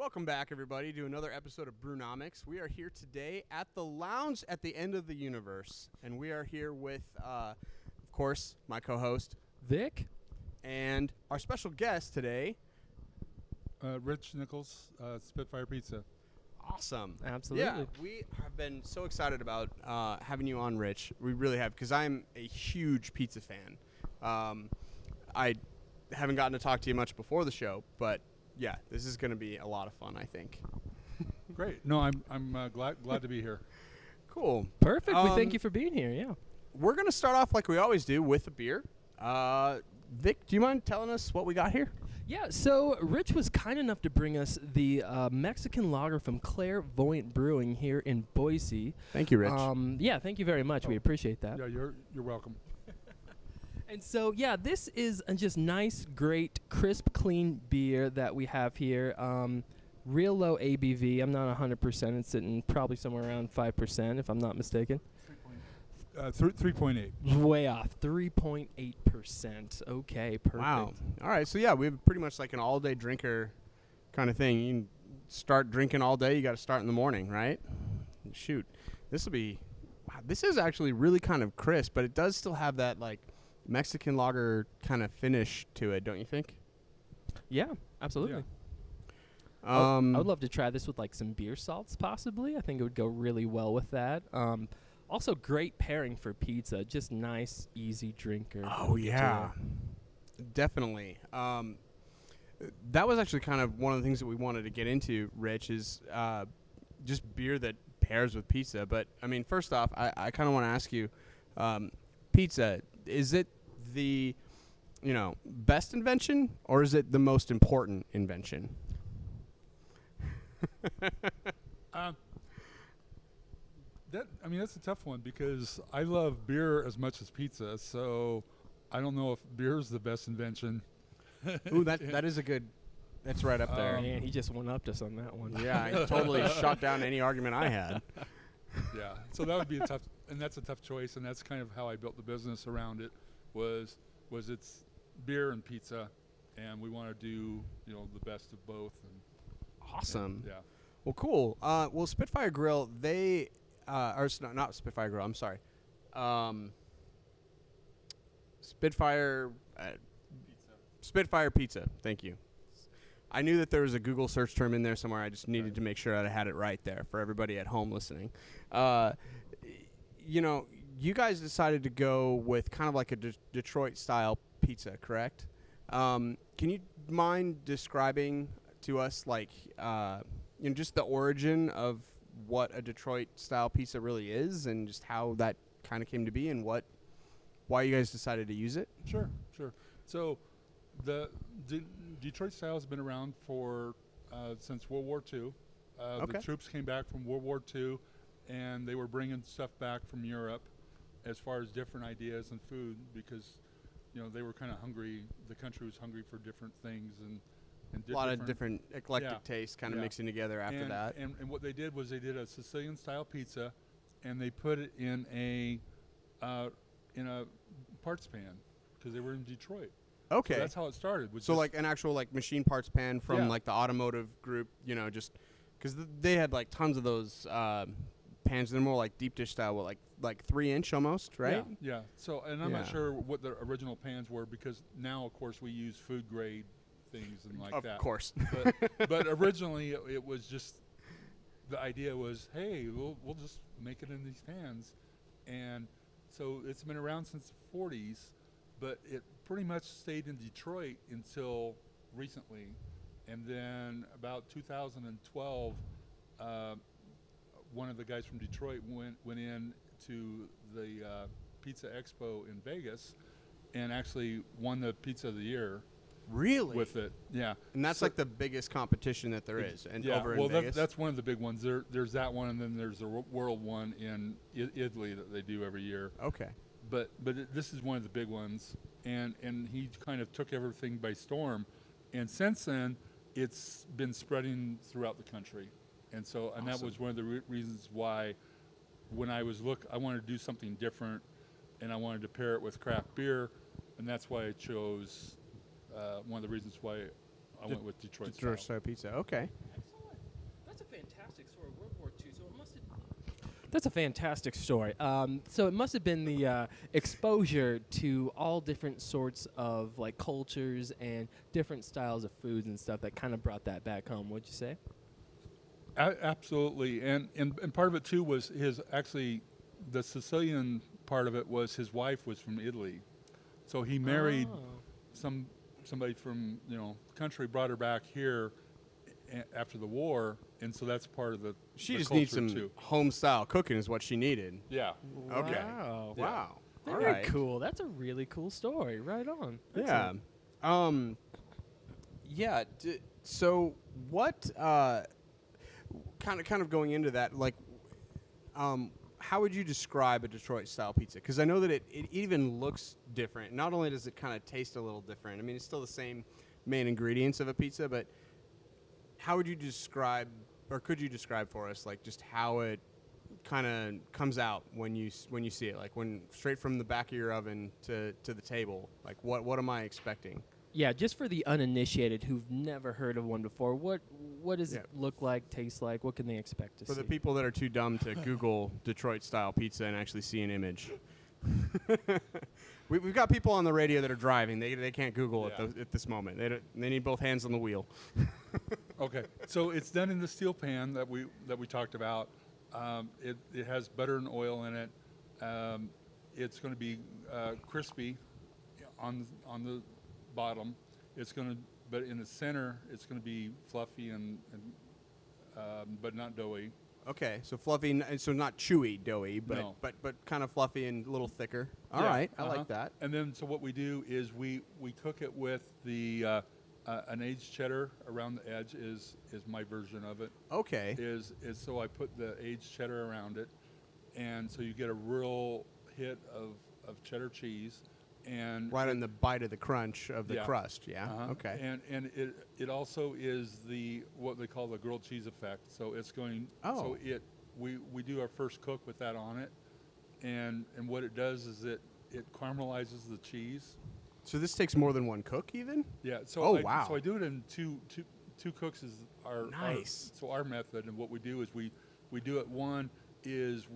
Welcome back, everybody, to another episode of Brewnomics. We are here today at the lounge at the end of the universe, and we are here with, of course, my co-host, Vic, and our special guest today, Rich Nichols, Spitfire Pizza. Awesome. Absolutely. Yeah, we have been so excited about having you on, Rich. We really have, because I'm a huge pizza fan. I haven't gotten to talk to you much before the show, but yeah, this is going to be a lot of fun, I think. Great. No, I'm glad to be here. Cool. Perfect. We thank you for being here. Yeah. We're going to start off like we always do with a beer. Vic, do you mind telling us what we got here? Yeah, so Rich was kind enough to bring us the Mexican lager from Clairvoyant Brewing here in Boise. Thank you, Rich. Yeah, thank you very much. We appreciate that. Yeah, you're welcome. And so, yeah, this is a just nice, great, crisp, clean beer that we have here. Real low ABV. I'm not 100%. It's sitting probably somewhere around 5%, if I'm not mistaken. 3.8. Way off. 3.8%. Okay, perfect. Wow. All right, so yeah, we have pretty much like an all-day drinker kind of thing. You can start drinking all day. You got to start in the morning, right? Shoot. This will be – wow, this is actually really kind of crisp, but it does still have that, like, Mexican lager kind of finish to it, don't you think? Yeah, absolutely. Yeah. I would love to try this with like some beer salts, possibly. I think it would go really well with that. Also, great pairing for pizza. Just nice, easy drinker. Oh, yeah. Definitely. That was actually kind of one of the things that we wanted to get into, Rich, is just beer that pairs with pizza. But, I mean, first off, I kind of want to ask you, pizza, is it the, best invention, or is it the most important invention? That's a tough one because I love beer as much as pizza, so I don't know if beer is the best invention. Ooh, that is a good. That's right up there. Man, he just went up to us on that one. Yeah, I totally shot down any argument I had. Yeah, so that would be a tough, and that's a tough choice, and that's kind of how I built the business around it. Was it's beer and pizza, and we want to do the best of both. And awesome. Yeah. Well, cool. Well, Spitfire Grill, they not Spitfire Grill. I'm sorry. Spitfire Pizza. Thank you. I knew that there was a Google search term in there somewhere. I just needed to make sure that I had it right there for everybody at home listening. You guys decided to go with kind of like a Detroit-style pizza, correct? Can you mind describing to us, like, just the origin of what a Detroit-style pizza really is and just how that kind of came to be and why you guys decided to use it? Sure. So the Detroit style has been around for since World War II. Okay. The troops came back from World War II, and they were bringing stuff back from Europe as far as different ideas and food because, they were kind of hungry. The country was hungry for different things and a lot of different eclectic tastes kind of mixing together after that. And what they did was they did a Sicilian-style pizza, and they put it in a parts pan because they were in Detroit. Okay. So that's how it started. So like an actual like machine parts pan from like the automotive group, just because they had like tons of those pans. They're more like deep dish style, like 3-inch almost, right? Yeah. So, and I'm not sure what the original pans were because now, of course, we use food grade things and like that. Of course. But originally, it was just the idea was, hey, we'll just make it in these pans, and so it's been around since the 40s, but it pretty much stayed in Detroit until recently, and then about 2012, one of the guys from Detroit went in to the Pizza Expo in Vegas, and actually won the Pizza of the Year. Really? With it, yeah. And that's like the biggest competition that there is, and over in Vegas. That's one of the big ones. There's that one, and then there's the world one in Italy that they do every year. Okay. But this is one of the big ones, and he kind of took everything by storm, and since then it's been spreading throughout the country, and so awesome. That was one of the reasons why when I wanted to do something different, and I wanted to pair it with craft beer, and that's why I chose. One of the reasons why I went with Detroit style Pizza. Okay. for World War II, so it must have. That's a fantastic story. So it must have been the exposure to all different sorts of like cultures and different styles of foods and stuff that kind of brought that back home. Would you say? Absolutely, and part of it too was the Sicilian part of it was his wife was from Italy, so he married somebody from country, brought her back here after the war, and so that's part of the. She the just needs culture some too. home style cooking, is what she needed. Yeah. Okay. Wow. Yeah. Wow. All Very right. cool. That's a really cool story. Right on. Yeah. Excellent. Yeah. So what? Kind of going into that, like, how would you describe a Detroit style pizza? Because I know that it even looks different. Not only does it kind of taste a little different. I mean, it's still the same main ingredients of a pizza, but how would you describe, or could you describe for us, like, just how it kind of comes out when you see it, like when straight from the back of your oven to the table? Like, what am I expecting? Yeah, just for the uninitiated who've never heard of one before, what does it look like, taste like? What can they expect to see? For the people that are too dumb to Google Detroit style pizza and actually see an image. We've got people on the radio that are driving. They can't Google at this moment. They need both hands on the wheel. Okay, so it's done in the steel pan that we talked about. It has butter and oil in it. It's going to be crispy on the bottom. But in the center, it's going to be fluffy and but not doughy. Okay, so fluffy, so not chewy, doughy, but No. but kind of fluffy and a little thicker. All right, I like that. And then so what we do is we cook it with the an aged cheddar around the edge is my version of it. Okay. Is so I put the aged cheddar around it, and so you get a real hit of cheddar cheese, and Right on the bite of the crunch of the crust, yeah. Okay. And it also is what they call the grilled cheese effect. So it's going. Oh. So we do our first cook with that on it, and what it does is it caramelizes the cheese. So this takes more than one cook, even? Yeah. So wow. So I do it in two cooks is our Nice. our method, and what we do is we do it. One is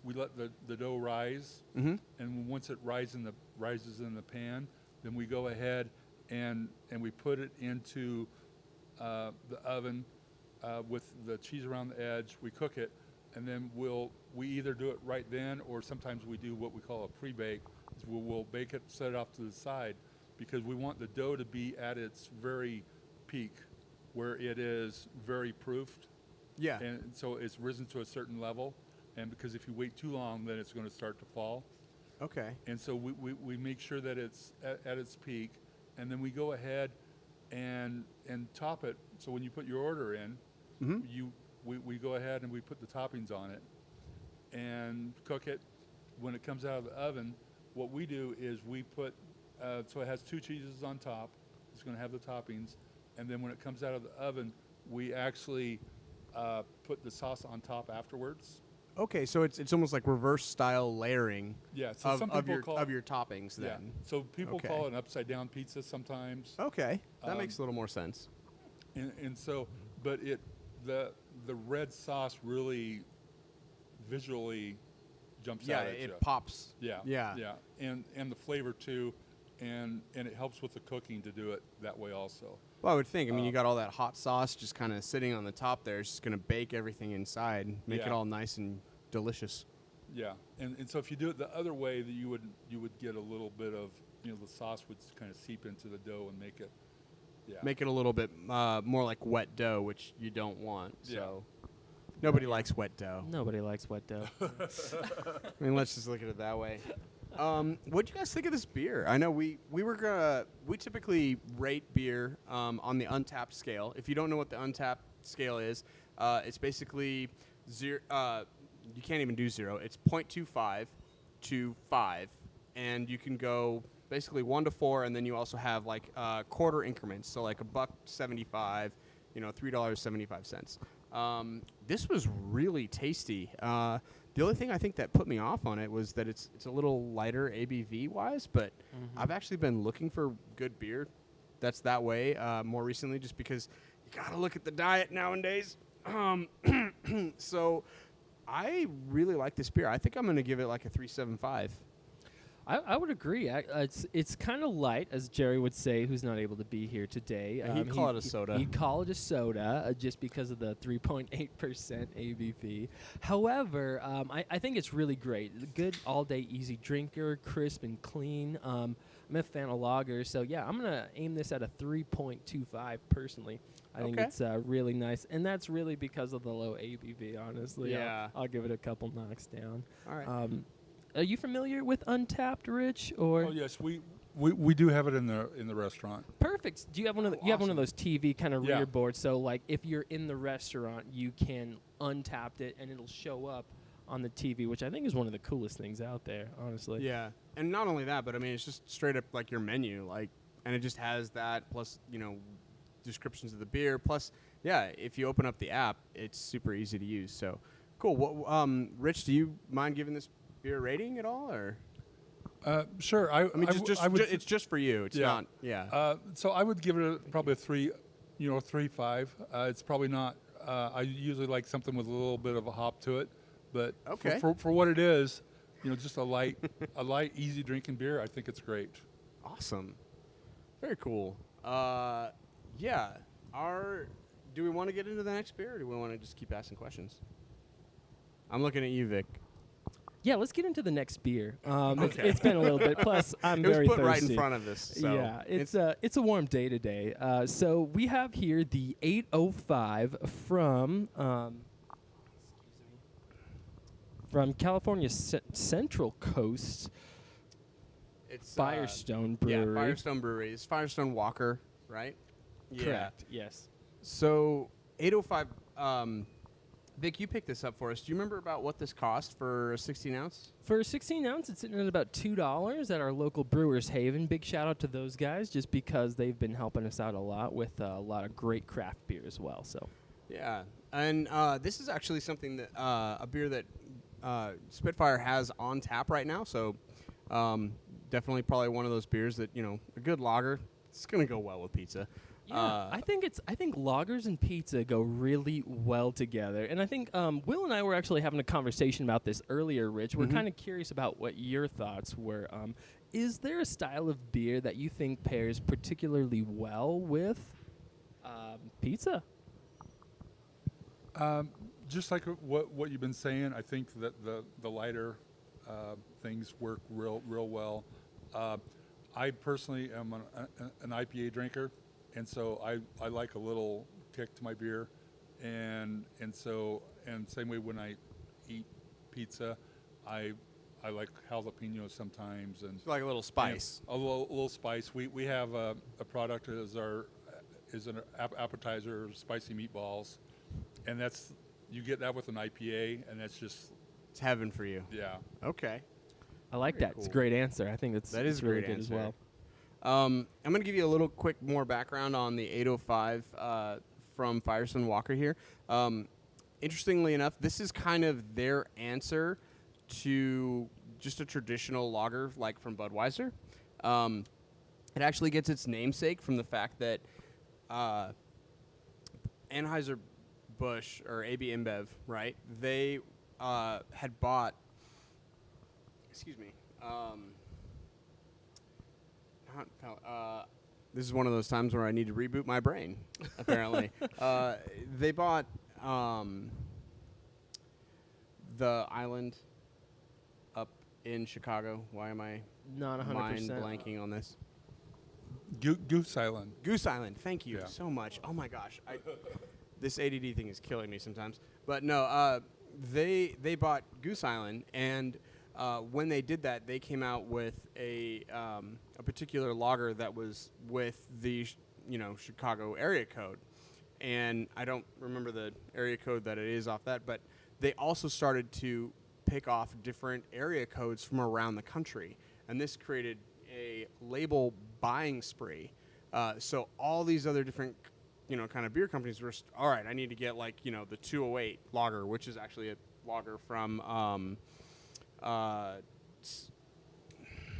we let the dough rise, and once it rises in the pan, then we go ahead and we put it into the oven with the cheese around the edge. We cook it, and then we either do it right then, or sometimes we do what we call a pre-bake. Is we'll bake it, set it off to the side, because we want the dough to be at its very peak, where it is very proofed. Yeah. And so it's risen to a certain level, and because if you wait too long, then it's going to start to fall. Okay. And so we make sure that it's at its peak, and then we go ahead and top it. So when you put your order in, we go ahead and we put the toppings on it and cook it. When it comes out of the oven, what we do is we put, so it has two cheeses on top. It's going to have the toppings, and then when it comes out of the oven, we actually put the sauce on top afterwards. Okay, so it's almost like reverse style layering. Yeah, so some people of your toppings then. Yeah, so people call it an upside down pizza sometimes. Okay, that makes a little more sense. And so, but the red sauce really visually jumps out at you. Yeah, it pops. Yeah, Yeah. and the flavor too, and it helps with the cooking to do it that way also. Well, I would think. I mean, you got all that hot sauce just kind of sitting on the top there. It's just going to bake everything inside, make it all nice and delicious. Yeah, and so if you do it the other way, that you would get a little bit of, the sauce would kind of seep into the dough and make it. Yeah. Make it a little bit more like wet dough, which you don't want. So nobody likes wet dough. Nobody likes wet dough. I mean, let's just look at it that way. What do you guys think of this beer? I know we typically rate beer on the Untapped scale. If you don't know what the Untapped scale is, it's basically zero. You can't even do zero. It's 0.25 to 5, and you can go basically 1 to 4, and then you also have like quarter increments, so like $1.75, $3.75. This was really tasty. The only thing I think that put me off on it was that it's a little lighter ABV wise, but I've actually been looking for good beer that's that way more recently, just because you gotta look at the diet nowadays. So I really like this beer. I think I'm going to give it like a 3.75. I would agree. It's kind of light, as Jerry would say, who's not able to be here today. He'd call it a soda. He'd call it a soda just because of the 3.8% ABV. However, I think it's really great. A good all-day easy drinker, crisp and clean. I'm a fan of lagers, so yeah, I'm going to aim this at a 3.25 personally. I think it's really nice, and that's really because of the low ABV, honestly. Yeah. I'll give it a couple knocks down. All right. Are you familiar with Untapped, Rich? Or Oh yes, we do have it in the restaurant. perfect. Do you have one of you have one of those TV kind of Yeah. rear boards? So like if you're in the restaurant, you can untap it and it'll show up on the TV, which I think is one of the coolest things out there, honestly. Yeah, and not only that, but I mean, it's just straight up like your menu, like, and it just has that plus, descriptions of the beer. Plus, yeah, if you open up the app, it's super easy to use. So, cool. What, Rich, do you mind giving this beer rating at all, or? Sure. I mean, it's just for you. It's not. Yeah. So I would give it probably a 3.5. It's probably not. I usually like something with a little bit of a hop to it, but Okay. for what it is, just a light, easy drinking beer. I think it's great. Awesome. Very cool. Yeah. Do we want to get into the next beer, or do we want to just keep asking questions? I'm looking at you, Vic. Yeah, let's get into the next beer. Okay. It's been a little bit. Plus, I'm It was very put thirsty. right in front of this. So yeah, it's a warm day today. So we have here the 805 from California Central Coast. It's Firestone Brewery. Yeah, Firestone Brewery. It's Firestone Walker, right? Yeah. Correct. Yes. So 805. Vic, you picked this up for us. Do you remember about what this cost for a 16 ounce? For a 16 ounce, it's sitting at about $2 at our local Brewers Haven. Big shout out to those guys, just because they've been helping us out a lot with a lot of great craft beer as well. So. Yeah, and this is actually something that a beer that Spitfire has on tap right now. So definitely probably one of those beers that a good lager. It's gonna go well with pizza. Yeah, I think lagers and pizza go really well together, and I think Will and I were actually having a conversation about this earlier. Rich, we're kind of curious about what your thoughts were. Is there a style of beer that you think pairs particularly well with pizza? Just like what you've been saying, I think that the lighter things work real well. I personally am an IPA drinker. And so I like a little kick to my beer, and same way when I eat pizza, I like jalapeno sometimes, and It's like a little spice. a little spice. We have a product as an appetizer, spicy meatballs, and you get that with an IPA, and that's just It's heaven for you. yeah. Okay. I like Very that. It's a cool. great answer. I think That is a really great good answer. as well. I'm going to give you a little quick more background on the 805 from Firestone Walker here. Interestingly enough, this is kind of their answer to just a traditional lager like from Budweiser. It actually gets its namesake from the fact that Anheuser-Busch, or AB InBev, right, they had bought, this is one of those times where I need to reboot my brain, apparently. They bought the island up in Chicago. Why am I Not 100%. mind blanking on this? Goose Island. Goose Island. Thank you Yeah. so much. Oh, my gosh. This ADD thing is killing me sometimes. But no, they bought Goose Island, and when they did that, they came out with a particular lager that was with the Chicago area code, and I don't remember the area code that it is off that, but they also started to pick off different area codes from around the country, and this created a label buying spree. So all these other different kind of beer companies were all right. I need to get the 208 lager, which is actually a lager from.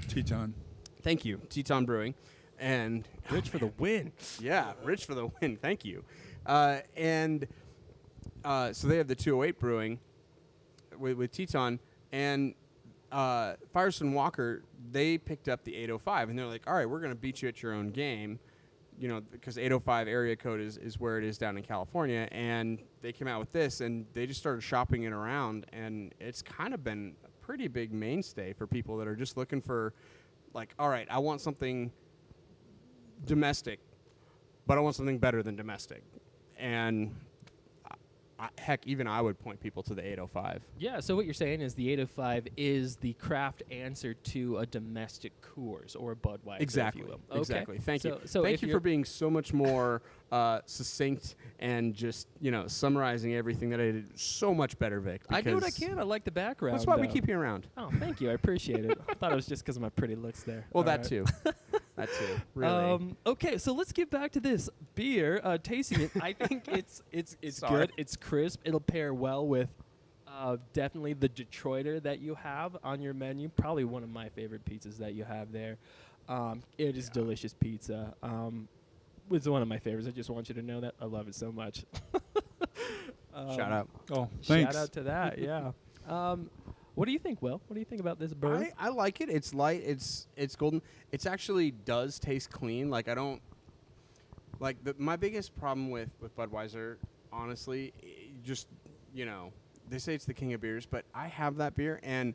Teton. Thank you, Teton Brewing, and Rich for the win. yeah, Rich for the win. Thank you. And so they have the 208 brewing with Teton, and Firestone Walker, they picked up the 805, and they're like, all right, we're going to beat you at your own game, because 805 area code is where it is down in California, and they came out with this, and they just started shopping it around, and it's kind of been a pretty big mainstay for people that are just looking for, like, all right, I want something domestic, but I want something better than domestic, and heck, even I would point people to the 805. Yeah, so what you're saying is the 805 is the craft answer to a domestic Coors or a Budweiser, Exactly. if you will. Exactly. Okay. Thank you. So Thank you for being so much more succinct and just, summarizing everything that I did so much better, Vic. I do what I can. I like the background. That's why we keep you around. Oh, thank you. I appreciate it. I thought it was just because of my pretty looks there. Well, All that right. too. That too. Really. Okay, so let's get back to this beer. Tasting it, I think it's Sorry. good. It's crisp. It'll pair well with definitely the Detroiter that you have on your menu. Probably one of my favorite pizzas that you have there. It is delicious pizza. It's one of my favorites. I just want you to know that I love it so much. Shout out. Oh, thanks. Shout out to that. Yeah. What do you think, Will? What do you think about this bird? I like it. It's light. It's golden. It's actually does taste clean. Like I don't like my biggest problem with Budweiser, honestly, just they say it's the king of beers, but I have that beer and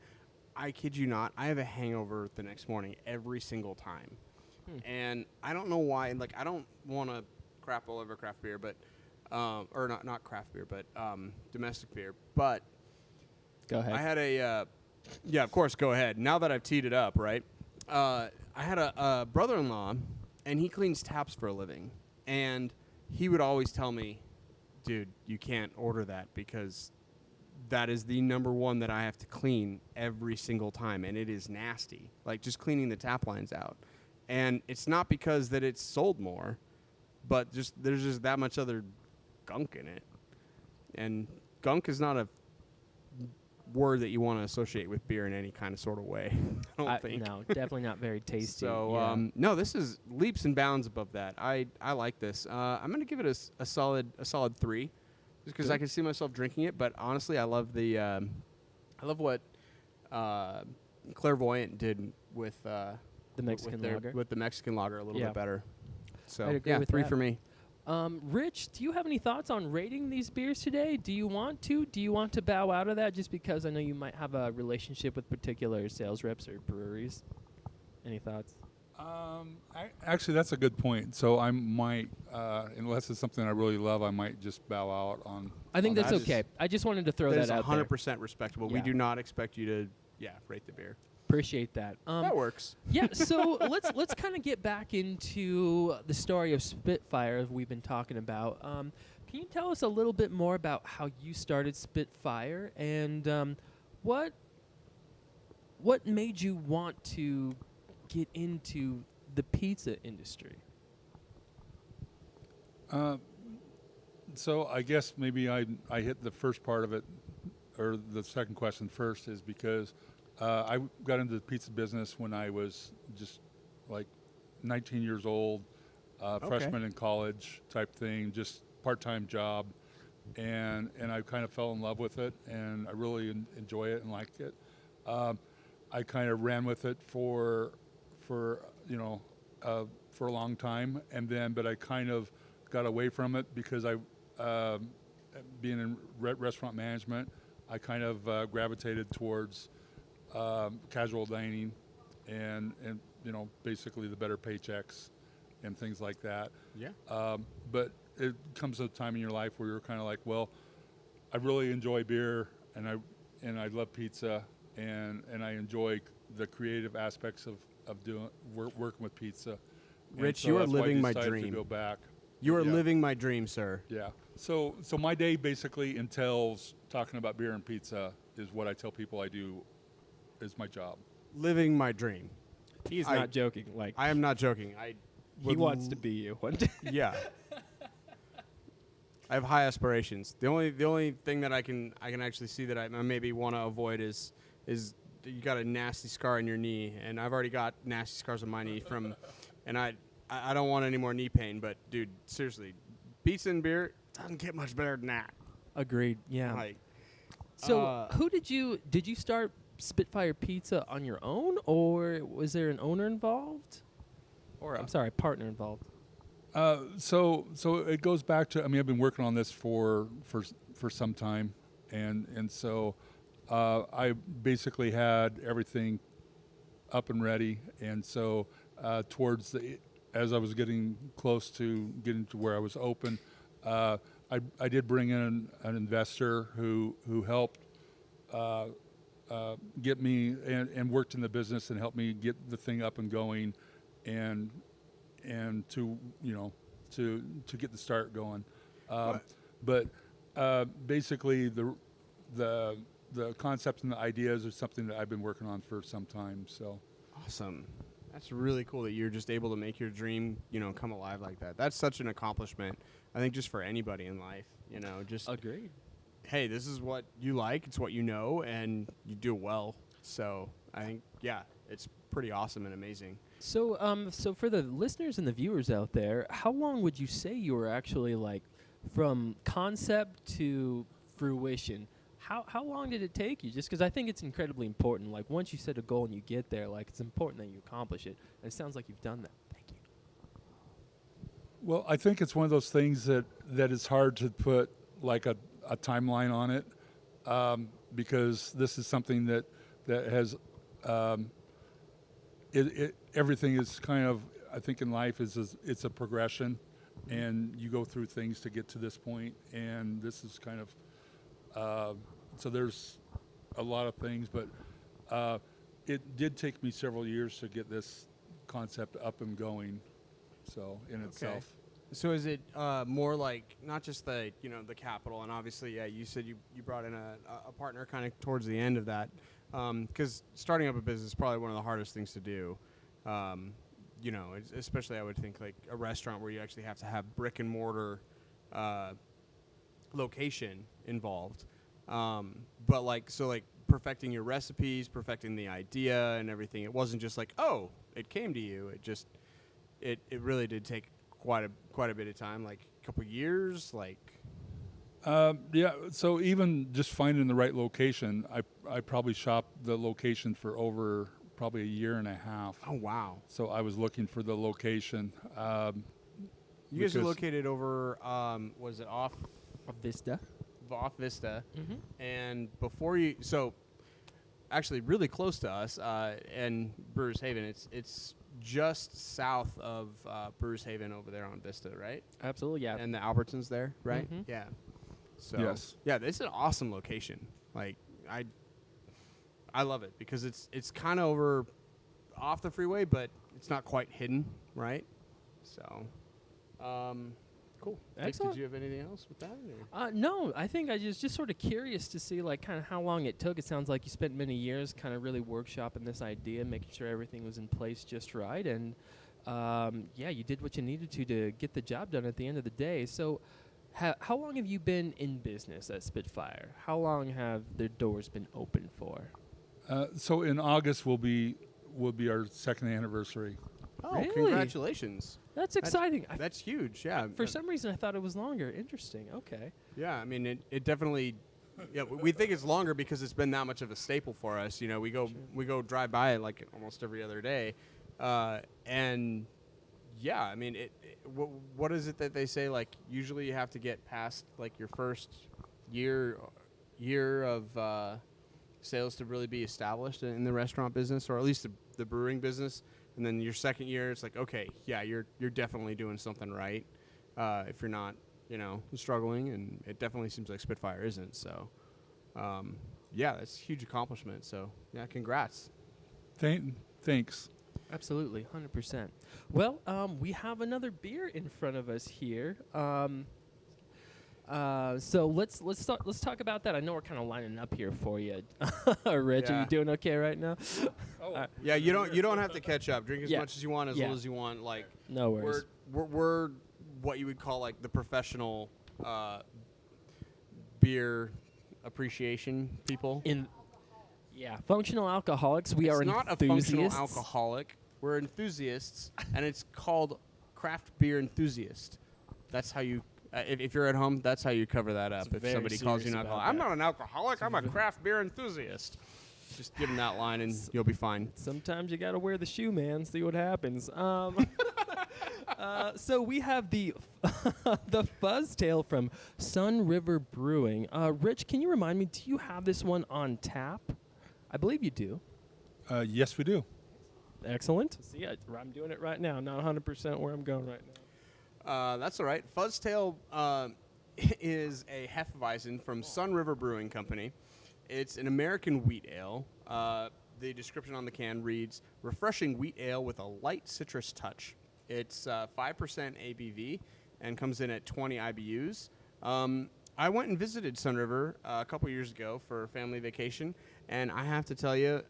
I kid you not, I have a hangover the next morning every single time. And I don't know why. Like I don't want to crap all over craft beer, but or not craft beer, but domestic beer, but. Go ahead. I had yeah, of course, go ahead. Now that I've teed it up, right? I had a brother-in-law, and he cleans taps for a living. And he would always tell me, dude, you can't order that because that is the number one that I have to clean every single time, and it is nasty. Like, just cleaning the tap lines out. And it's not because that it's sold more, but there's just that much other gunk in it. And gunk is not a word that you want to associate with beer in any kind of sort of way. I don't think. No, definitely not very tasty. So, yeah. no, this is leaps and bounds above that. I like this. I'm going to give it a solid 3 just because I can see myself drinking it. But honestly, I love I love what Clairvoyant did with The Mexican lager. with the Mexican lager a little Yeah. bit better. So, I'd agree yeah, with 3 that. for me. Rich, do you have any thoughts on rating these beers today? Do you want to bow out of that just because I know you might have a relationship with particular sales reps or breweries? Any thoughts? Actually, that's a good point. So I might, unless it's something I really love, I might just bow out on. I think on that's that. okay. I just wanted to throw That that is out there. 100% respectable. We Yeah. do not expect you to, rate the beer. Appreciate that. That works. Yeah, so let's kind of get back into the story of Spitfire we've been talking about. Can you tell us a little bit more about how you started Spitfire and what made you want to get into the pizza industry? So I guess maybe I hit the first part of it, or the second question first, is because I got into the pizza business when I was just like 19 years old, freshman in college type thing, just part-time job, and I kind of fell in love with it, and I really enjoy it and like it. I kind of ran with it for a long time, but I kind of got away from it because being in restaurant management, I kind of gravitated towards casual dining and basically the better paychecks and things like that. Yeah. But it comes a time in your life where you're kind of like, well, I really enjoy beer and I love pizza and I enjoy the creative aspects of doing working with pizza. Rich, so you are that's why I living my decided dream. To go back. You are Yeah. living my dream, sir. Yeah. So my day basically entails talking about beer and pizza is what I tell people I do is my job. Living my dream. He's I- not joking. Like I am not joking. he wants to be you one day. Yeah. I have high aspirations. The only thing that I can actually see that I maybe want to avoid is you got a nasty scar on your knee, and I've already got nasty scars on my knee and I don't want any more knee pain. But dude, seriously, pizza and beer doesn't get much better than that. Agreed. Yeah. Like, So who did you start Spitfire Pizza on your own, or was there an owner involved? Or I'm sorry, partner involved. So it goes back to, I mean, I've been working on this for some time, and so I basically had everything up and ready, and so as I was getting close to getting to where I was open, I did bring in an investor who helped get me and worked in the business and helped me get the thing up and going, and to get the start going. But basically the concepts and the ideas are something that I've been working on for some time. So awesome. That's really cool that you're just able to make your dream, come alive like that. That's such an accomplishment, I think, just for anybody in life, just Agreed. hey, this is what you like, it's what you know, and you do it well. So I think, yeah, it's pretty awesome and amazing. So so for the listeners and the viewers out there, how long would you say you were actually like from concept to fruition? How long did it take you? Just because I think it's incredibly important. Like once you set a goal and you get there, like it's important that you accomplish it. And it sounds like you've done that. Thank you. well, I think it's one of those things that is hard to put like a timeline on it, because this is something that has everything is kind of, I think in life it's a progression, and you go through things to get to this point, and this is kind of so there's a lot of things, but it did take me several years to get this concept up and going, so in itself. So is it more like not just the the capital, and obviously, yeah, you said you brought in a partner kind of towards the end of that, because starting up a business is probably one of the hardest things to do, especially I would think like a restaurant where you actually have to have brick and mortar location involved, but like perfecting your recipes, perfecting the idea and everything. It wasn't just like, oh, it came to you. It just it really did take quite a bit of time, like a couple years, like. Yeah, so even just finding the right location, I probably shopped the location for over probably a year and a half. Oh wow! So I was looking for the location. You guys are located over, was it off Vista? Off Vista, Mm-hmm. and actually really close to us, and Brewers Haven. It's just south of Brewers Haven over there on Vista, right? Absolutely, yeah. And the Albertsons there, right? Mhm. Yeah. So Yes. yeah, it's an awesome location. Like I love it because it's kind of over off the freeway, but it's not quite hidden, right? So, cool. Excellent. Did you have anything else with that? Or? No, I think I just sort of curious to see like kind of how long it took. It sounds like you spent many years kind of really workshopping this idea, making sure everything was in place just right, and yeah, you did what you needed to get the job done at the end of the day. So, how long have you been in business at Spitfire? How long have their doors been open for? So in August will be our second anniversary. Oh, Really? congratulations! That's exciting. That's huge. Yeah. For some reason, I thought it was longer. Interesting. Okay. Yeah, I mean, it definitely. Yeah, we think it's longer because it's been that much of a staple for us. We go drive by it like almost every other day, and yeah, I mean, what is it that they say? Like usually you have to get past like your first year of sales to really be established in the restaurant business, or at least the brewing business. And then your second year, it's like, okay, yeah, you're definitely doing something right. If you're not, struggling, and it definitely seems like Spitfire isn't. So, yeah, that's a huge accomplishment. So, yeah, congrats. Thanks. Absolutely, 100%. Well, we have another beer in front of us here. So let's talk about that. I know we're kind of lining up here for you, Rich. Yeah. Are you doing okay right now? Yeah, you don't have to catch up. Drink as Yeah. much as you want, as Yeah. little as you want. Like No worries. we're what you would call like the professional beer appreciation people. Functional alcoholics. We It's are not enthusiasts. a functional alcoholic. We're enthusiasts, and it's called craft beer enthusiast. That's how you if you're at home, that's how you cover that up. It's If very somebody calls you an serious about alcoholic, I'm that. not an alcoholic. I'm a craft beer enthusiast. Just give them that line, and you'll be fine. Sometimes you gotta wear the shoe, man. See what happens. So we have the the Fuzztail from Sunriver Brewing. Rich, can you remind me? Do you have this one on tap? I believe you do. Yes, we do. Excellent. See, I'm doing it right now. Not 100% where I'm going right now. That's all right. Fuzztail is a Hefeweizen from Sunriver Brewing Company. It's an American wheat ale. The description on the can reads, refreshing wheat ale with a light citrus touch. It's 5% ABV and comes in at 20 IBUs. I went and visited Sunriver a couple years ago for a family vacation, and I have to tell you,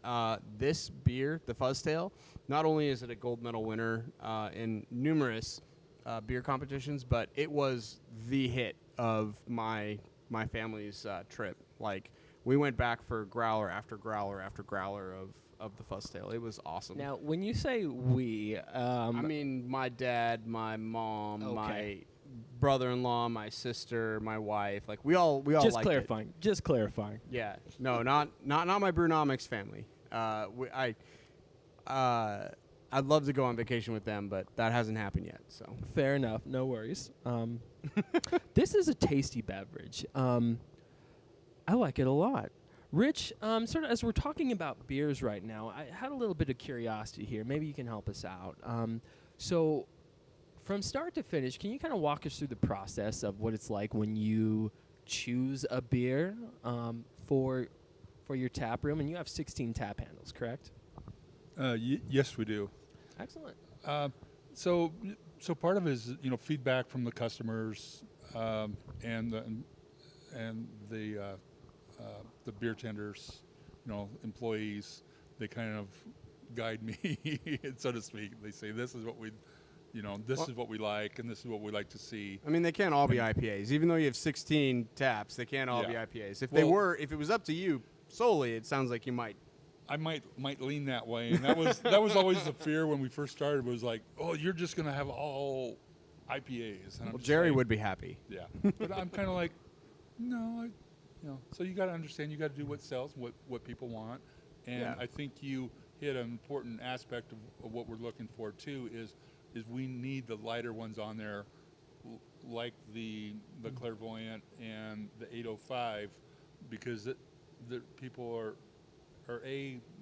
this beer, the Fuzztail, not only is it a gold medal winner in numerous beer competitions, but it was the hit of my family's trip. Like, we went back for growler after growler after growler of the Fuzztail. It was awesome. Now, when you say we, I mean, my dad, my mom, Okay. my brother-in-law, my sister, my wife. Like, we all just liked clarifying. it. Just clarifying. Yeah. No, not my Brewnomics family. I'd love to go on vacation with them, but that hasn't happened yet. So Fair enough. No worries. This is a tasty beverage. I like it a lot. Rich, sort of as we're talking about beers right now, I had a little bit of curiosity here. Maybe you can help us out. So from start to finish, can you kind of walk us through the process of what it's like when you choose a beer for your tap room? And you have 16 tap handles, correct? Yes, we do. Excellent. So part of it is feedback from the customers and the beer tenders, employees. They kind of guide me, so to speak. They say this is what we, this is what we like, and this is what we like to see. I mean, they can't all be IPAs. Even though you have 16 taps, they can't all be Yeah. IPAs. If it was up to you solely, it sounds like you might. I might lean that way, and that was always the fear when we first started. Was like, oh, you're just gonna have all IPAs. And Well, Jerry would be happy. Yeah, but I'm kind of like, no, So you got to understand, you got to do what sells, what people want, and Yeah. I think you hit an important aspect of what we're looking for too. Is we need the lighter ones on there, like the Clairvoyant and the 805, because the people are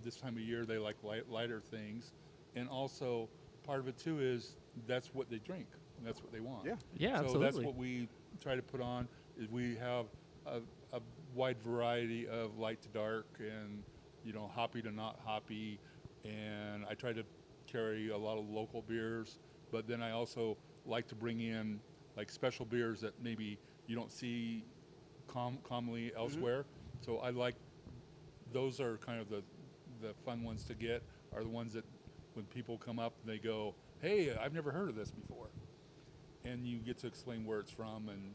this time of year they like lighter things, and also part of it too is that's what they drink and that's what they want. Yeah. Yeah, so absolutely. that's what we try to put on. Is we have a wide variety of light to dark and hoppy to not hoppy, and I try to carry a lot of local beers, but then I also like to bring in like special beers that maybe you don't see commonly elsewhere. So I like those are kind of the fun ones to get, are the ones that when people come up and they go, hey, I've never heard of this before, and you get to explain where it's from. And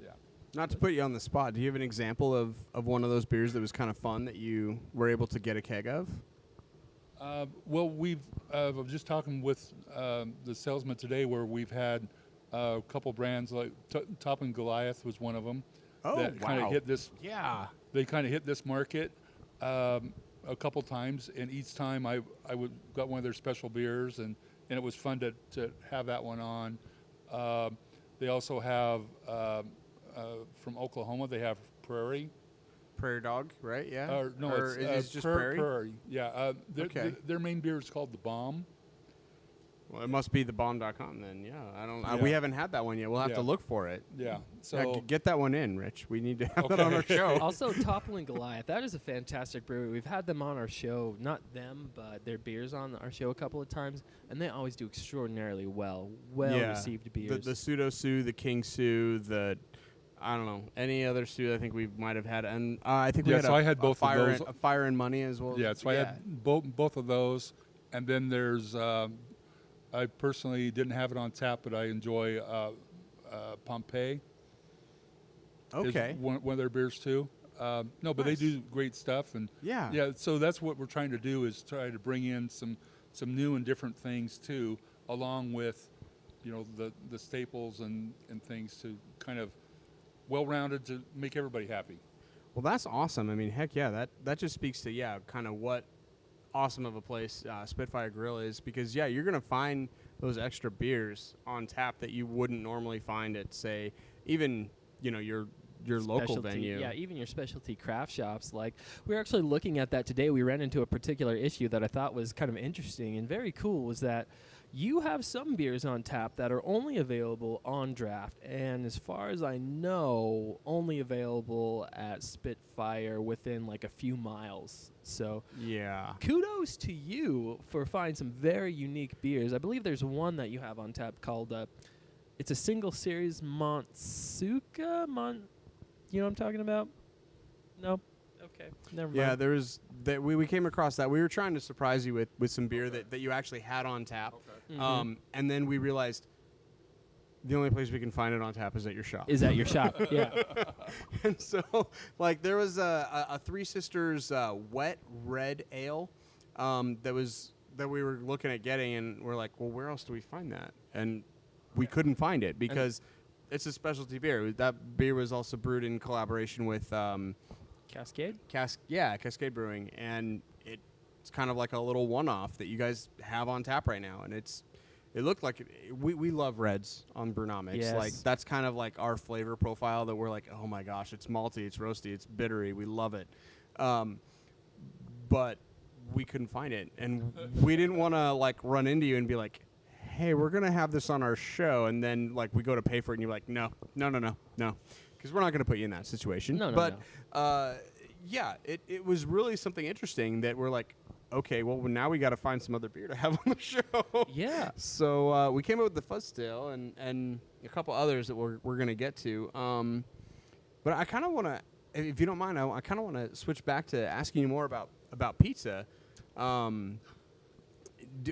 yeah. Not to put you on the spot, do you have an example of one of those beers that was kind of fun that you were able to get a keg of? Well, I was just talking with the salesman today where we've had a couple brands like Top and Goliath was one of them. Oh, that kind of hit this. Yeah. They kind of hit this market a couple times, and each time I got one of their special beers, and it was fun to have that one on. They also have from Oklahoma. They have Prairie. Prairie Dog, right? Yeah. Or it's just Prairie. Prairie. Yeah. Okay. Their main beer is called the Bomb. Well, it must be thebomb.com then. Yeah. I don't. Yeah. We haven't had that one yet. We'll have Yeah. to look for it. Yeah. So Yeah, get that one in, Rich. We need to have that Okay. on our show. Also, Topple and Goliath. That is a fantastic brewery. We've had them on our show. Not them, but their beers on our show a couple of times, and they always do extraordinarily well. Well-received beers. The Pseudo Sue, the King Sue, I don't know, any other Sue I think we might have had. And I think we had I had both fire of those. a Fire and Money as well. Yeah, so I had both of those, and then there's I personally didn't have it on tap, but I enjoy Pompeii. Okay. Is one of their beers too. No, but Nice. they do great stuff, and Yeah. So that's what we're trying to do is try to bring in some new and different things too, along with the staples and things to kind of well-rounded to make everybody happy. Well, that's awesome. I mean, heck yeah, that just speaks to kind of what awesome of a place Spitfire Grill is, because you're gonna find those extra beers on tap that you wouldn't normally find at, say, even your local venue. Yeah, even your specialty craft shops. Like, we were actually looking at that today. We ran into a particular issue that I thought was kind of interesting and very cool, was that you have some beers on tap that are only available on draft, and as far as I know, only available at Spitfire within like a few miles. So kudos to you for finding some very unique beers. I believe there's one that you have on tap called it's a single series Montsuka. You know what I'm talking about? No? Okay, never mind. Yeah, there's that we came across that. We were trying to surprise you with some beer that you actually had on tap. Okay. Mm-hmm. And then we realized the only place we can find it on tap is at your shop. Is at your shop, yeah. And so, like, there was a Three Sisters wet red ale that we were looking at getting, and we're like, well, where else do we find that? And we couldn't find it because it's a specialty beer. That beer was also brewed in collaboration with Cascade? Cascade Brewing, and it's kind of like a little one-off that you guys have on tap right now, and it looked like we love reds on Brewnomics. Yes. Like, that's kind of like our flavor profile that we're like, oh my gosh, it's malty, it's roasty, it's bittery, we love it. But we couldn't find it, and we didn't want to like run into you and be like, hey, we're gonna have this on our show, and then like we go to pay for it, and you're like, no, because we're not gonna put you in that situation. No. It was really something interesting that we're like, okay, well, now we got to find some other beer to have on the show. Yeah. So we came up with the Fuzztail and a couple others that we're going to get to. But I kind of want to, if you don't mind, I kind of want to switch back to asking you more about pizza.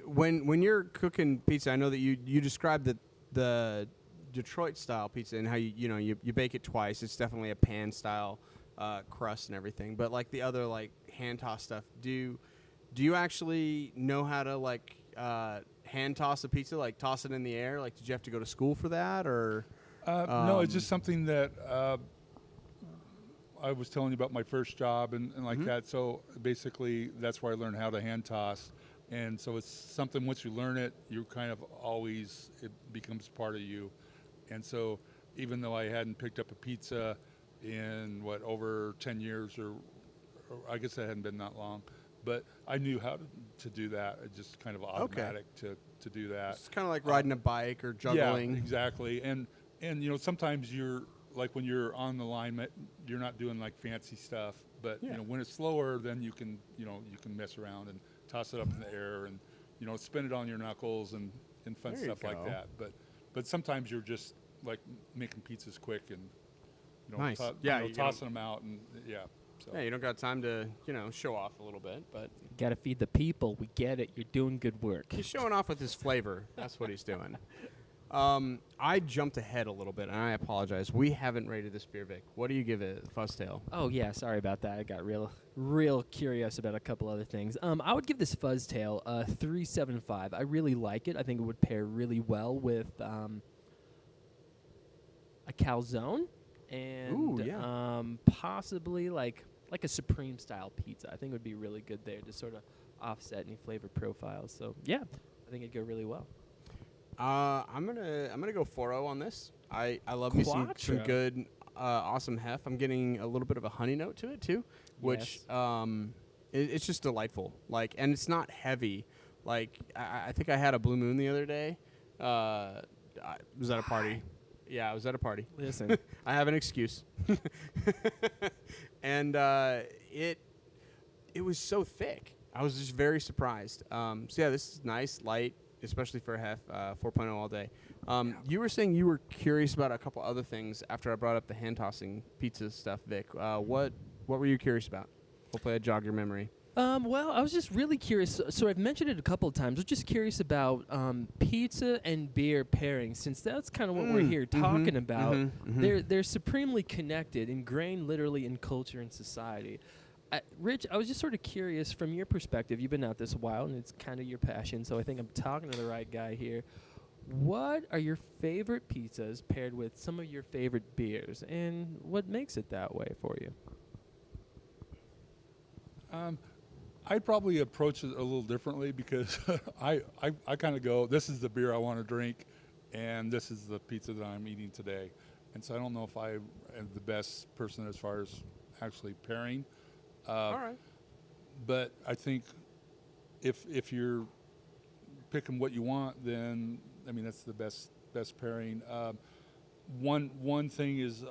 When you're cooking pizza, I know that you described the Detroit style pizza and how you bake it twice. It's definitely a pan style crust and everything. But like the other like hand toss stuff, do you actually know how to like hand toss a pizza, like toss it in the air? Like, did you have to go to school for that, or? No, it's just something that I was telling you about my first job and like that. So basically, that's where I learned how to hand toss. And so it's something, once you learn it, you kind of always, it becomes part of you. And so even though I hadn't picked up a pizza in over 10 years, or I guess that hadn't been that long, but I knew how to do that. It just kind of automatic to do that. It's kind of like riding a bike or juggling. Yeah, exactly. And sometimes you're like, when you're on the line, you're not doing like fancy stuff, but when it's slower, then you can mess around and toss it up in the air and spin it on your knuckles and fun stuff like that. But sometimes you're just like making pizzas quick and nice. Tossing them out and So. Yeah, you don't got time to show off a little bit, but Gotta feed the people. We get it. You're doing good work. he's showing off with his flavor. That's what he's doing. I jumped ahead a little bit, and I apologize. We haven't rated this beer, Vic. What do you give it, Fuzztail? Oh, yeah, sorry about that. I got real curious about a couple other things. I would give this Fuzztail a 3.75. I really like it. I think it would pair really well with a calzone and possibly like a Supreme style pizza. I think it would be really good there to sort of offset any flavor profiles. So yeah, I think it'd go really well. I'm gonna go 4.0 on this. I love me some good awesome hef. I'm getting a little bit of a honey note to it too, which it's just delightful. Like, and it's not heavy. Like I think I had a Blue Moon the other day. I was at a party. Yeah, I was at a party. Listen, I have an excuse. And it was so thick. I was just very surprised. So yeah, this is nice, light, especially for a hef, 4.0 all day. You were saying you were curious about a couple other things after I brought up the hand tossing pizza stuff, Vic. What were you curious about? Hopefully I jog your memory. Well, I was just really curious. So I've mentioned it a couple of times. I was just curious about pizza and beer pairing, since that's kind of what we're here talking about. They're supremely connected, ingrained literally in culture and society. Rich, I was just sort of curious from your perspective. You've been at this a while, and it's kind of your passion, so I think I'm talking to the right guy here. what are your favorite pizzas paired with some of your favorite beers, and what makes it that way for you? I'd probably approach it a little differently because I kind of go, this is the beer I want to drink, and this is the pizza that I'm eating today. And so I don't know if I am the best person as far as actually pairing. All right. But I think if you're picking what you want, then I mean that's the best pairing. One thing is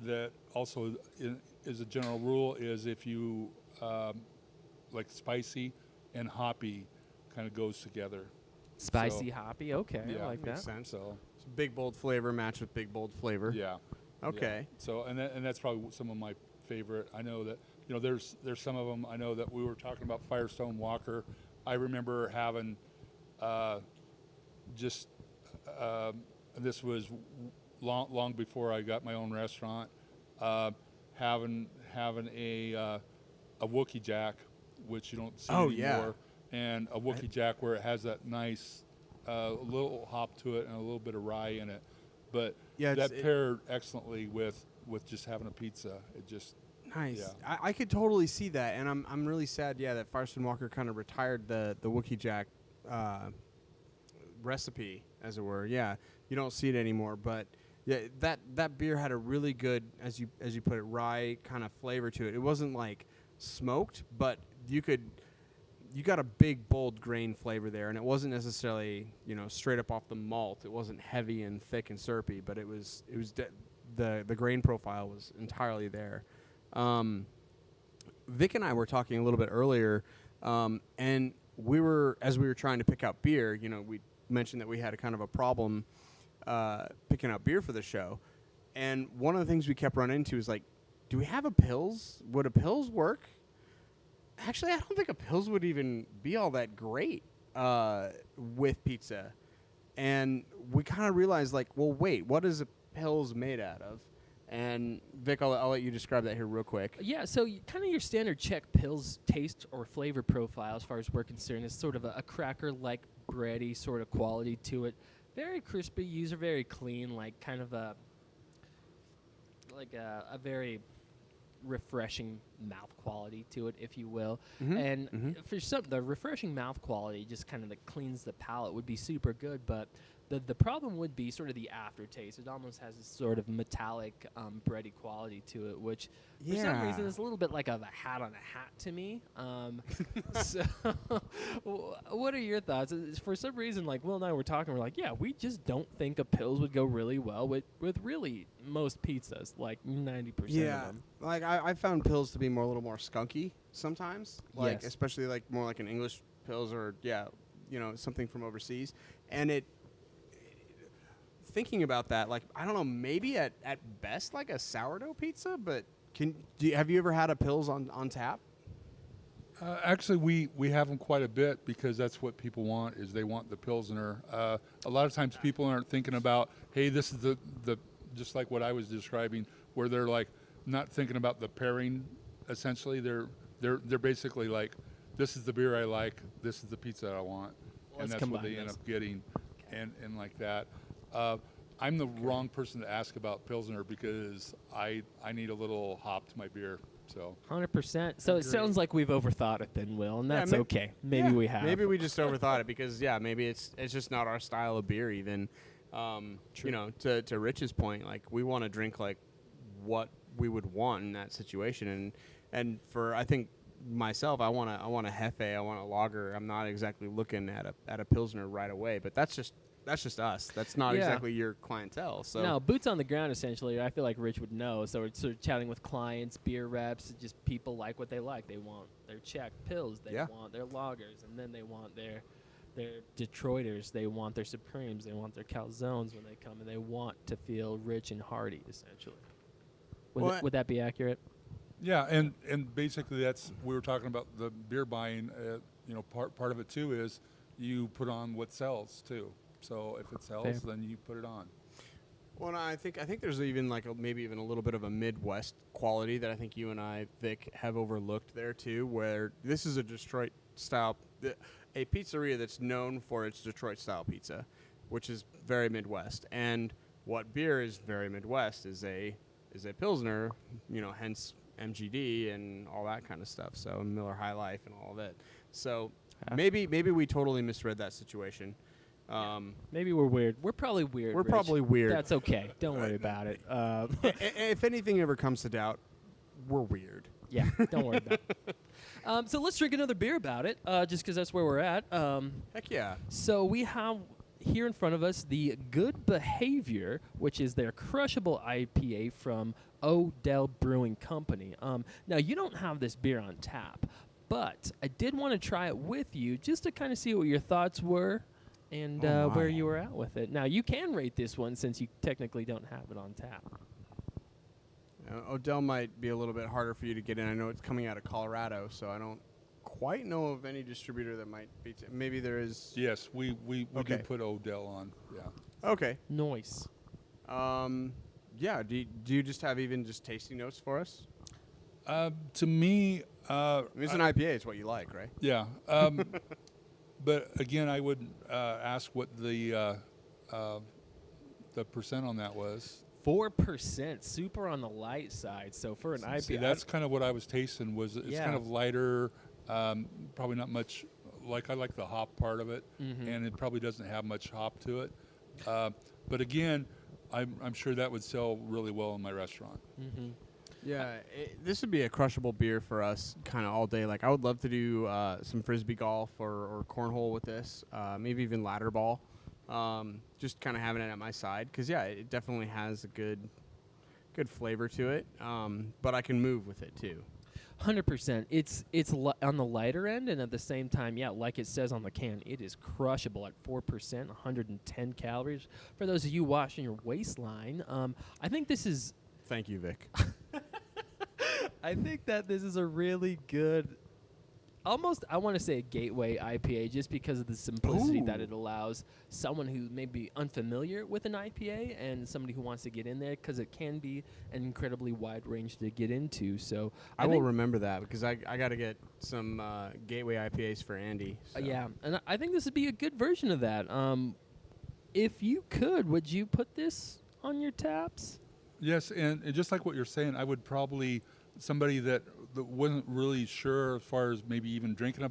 that also is a general rule is if you like spicy and hoppy kind of goes together. Spicy, hoppy. Okay, Yeah, I like Makes that. sense. So So big bold flavor matched with big bold flavor. yeah. Okay. Yeah. So and that's probably some of my favorite. I know that there's some of them. I know that we were talking about Firestone Walker. I remember having just this was long before I got my own restaurant. Having a Wookie Jack, which you don't see Oh, anymore, yeah. and a Wookie Jack where it has that nice little hop to it and a little bit of rye in it. But Yeah, that paired excellently with just having a pizza. It just nice. Yeah. I could totally see that, and I'm really sad. Yeah, that Firestone Walker kind of retired the Wookie Jack recipe, as it were. Yeah, you don't see it anymore. But yeah, that beer had a really good, as you put it, rye kind of flavor to it. It wasn't like smoked, but you got a big bold grain flavor there, and it wasn't necessarily straight up off the malt. It wasn't heavy and thick and syrupy, but it was the grain profile was entirely there. Vic and I were talking a little bit earlier, and as we were trying to pick out beer, we mentioned that we had a kind of a problem picking out beer for the show, and one of the things we kept running into is like, do we have a Pils? Would a Pils work? Actually, I don't think a Pils would even be all that great with pizza. And we kind of realized, like, well, wait, what is a Pils made out of? And Vic, I'll let you describe that here real quick. Yeah, so kind of your standard Czech Pils taste or flavor profile, as far as we're concerned, is sort of a cracker-like bready sort of quality to it. Very crispy, user very clean, like kind of a very refreshing mouth quality to it, if you will. And for the refreshing mouth quality just kind of cleans the palate would be super good, but the problem would be sort of the aftertaste. It almost has this sort of metallic bready quality to it, which for some reason is a little bit like a hat on a hat to me. So what are your thoughts? For some reason, like Will and I were talking, we're like, yeah, we just don't think a Pils would go really well with really most pizzas, like 90% of them. Like I found Pils to be a little more skunky sometimes, like Yes. especially like more like an English Pils or something from overseas. And thinking about that, like I don't know, maybe at best like a sourdough pizza, but have you ever had a Pils on tap? Actually, we have them quite a bit because that's what people want. Is they want the Pilsner. A lot of times people aren't thinking about, hey, this is the just like what I was describing, where they're like not thinking about the pairing. Essentially, they're basically like, this is the beer I like, this is the pizza I want, and that's what they end up getting, and like that. I'm the wrong person to ask about Pilsner because I need a little hop to my beer. So 100%. So it sounds like we've overthought it then, Will, and that's okay. Maybe we have. Maybe we just overthought it because maybe it's just not our style of beer even. To Rich's point, like we want to drink like what we would want in that situation, and for I think myself, I want a Hefe, I want a lager. I'm not exactly looking at a Pilsner right away, but that's just us. That's not exactly your clientele. So no, boots on the ground, essentially. I feel like Rich would know. So we're sort of chatting with clients, beer reps, just people like what they like. They want their Czech Pils. They want their lagers, and then they want their Detroiters. They want their Supremes. They want their calzones when they come, and they want to feel rich and hearty, essentially. Would that be accurate? yeah, and basically that's we were talking about the beer buying. Part of it too is you put on what sells too. So if it sells, then you put it on. Well, no, I think there's even like maybe even a little bit of a Midwest quality that I think you and I, Vic, have overlooked there too, where this is a Detroit style, a pizzeria that's known for its Detroit style pizza, which is very Midwest. And what beer is very Midwest is a Pilsner, hence MGD and all that kind of stuff. So Miller High Life and all of it. So maybe we totally misread that situation. Maybe we're weird. We're probably weird. We're Rich. probably weird. That's okay. Don't worry about it. If anything ever comes to doubt, we're weird. Yeah, don't worry about it. So let's drink another beer about it, just because that's where we're at. Heck yeah. So we have here in front of us the Good Behavior, which is their crushable IPA from Odell Brewing Company. Now, you don't have this beer on tap, but I did want to try it with you just to kind of see what your thoughts were and where you were at with it. Now, you can rate this one since you technically don't have it on tap. Odell might be a little bit harder for you to get in. I know it's coming out of Colorado, so I don't quite know of any distributor that might be. Maybe there is. Yes, we Okay. do put Odell on. Yeah. Okay. Noise. Yeah. Do you just have even just tasting notes for us? To me, It's an IPA. It's what you like, right? yeah. But again, I would ask what the percent on that was. 4%, super on the light side. So for an IPA, See, that's kind of what I was tasting. Was it's kind of lighter, probably not much. Like I like the hop part of it, and it probably doesn't have much hop to it. But again, I'm sure that would sell really well in my restaurant. Yeah, this would be a crushable beer for us kind of all day. Like, I would love to do some Frisbee golf or cornhole with this, maybe even ladder ball. Just kind of having it at my side. Because, yeah, it definitely has a good flavor to it. But I can move with it, too. 100%. It's on the lighter end, and at the same time, yeah, like it says on the can, it is crushable at 4%, 110 calories. For those of you watching your waistline, I think this is... Thank you, Vic. I think that this is a really good, almost, I want to say a gateway IPA just because of the simplicity that it allows someone who may be unfamiliar with an IPA and somebody who wants to get in there, because it can be an incredibly wide range to get into. So I will remember that, because I got to get some gateway IPAs for Andy. So. Yeah, and I think this would be a good version of that. If you could, would you put this on your taps? Yes, and just like what you're saying, I would probably somebody that wasn't really sure as far as maybe even drinking an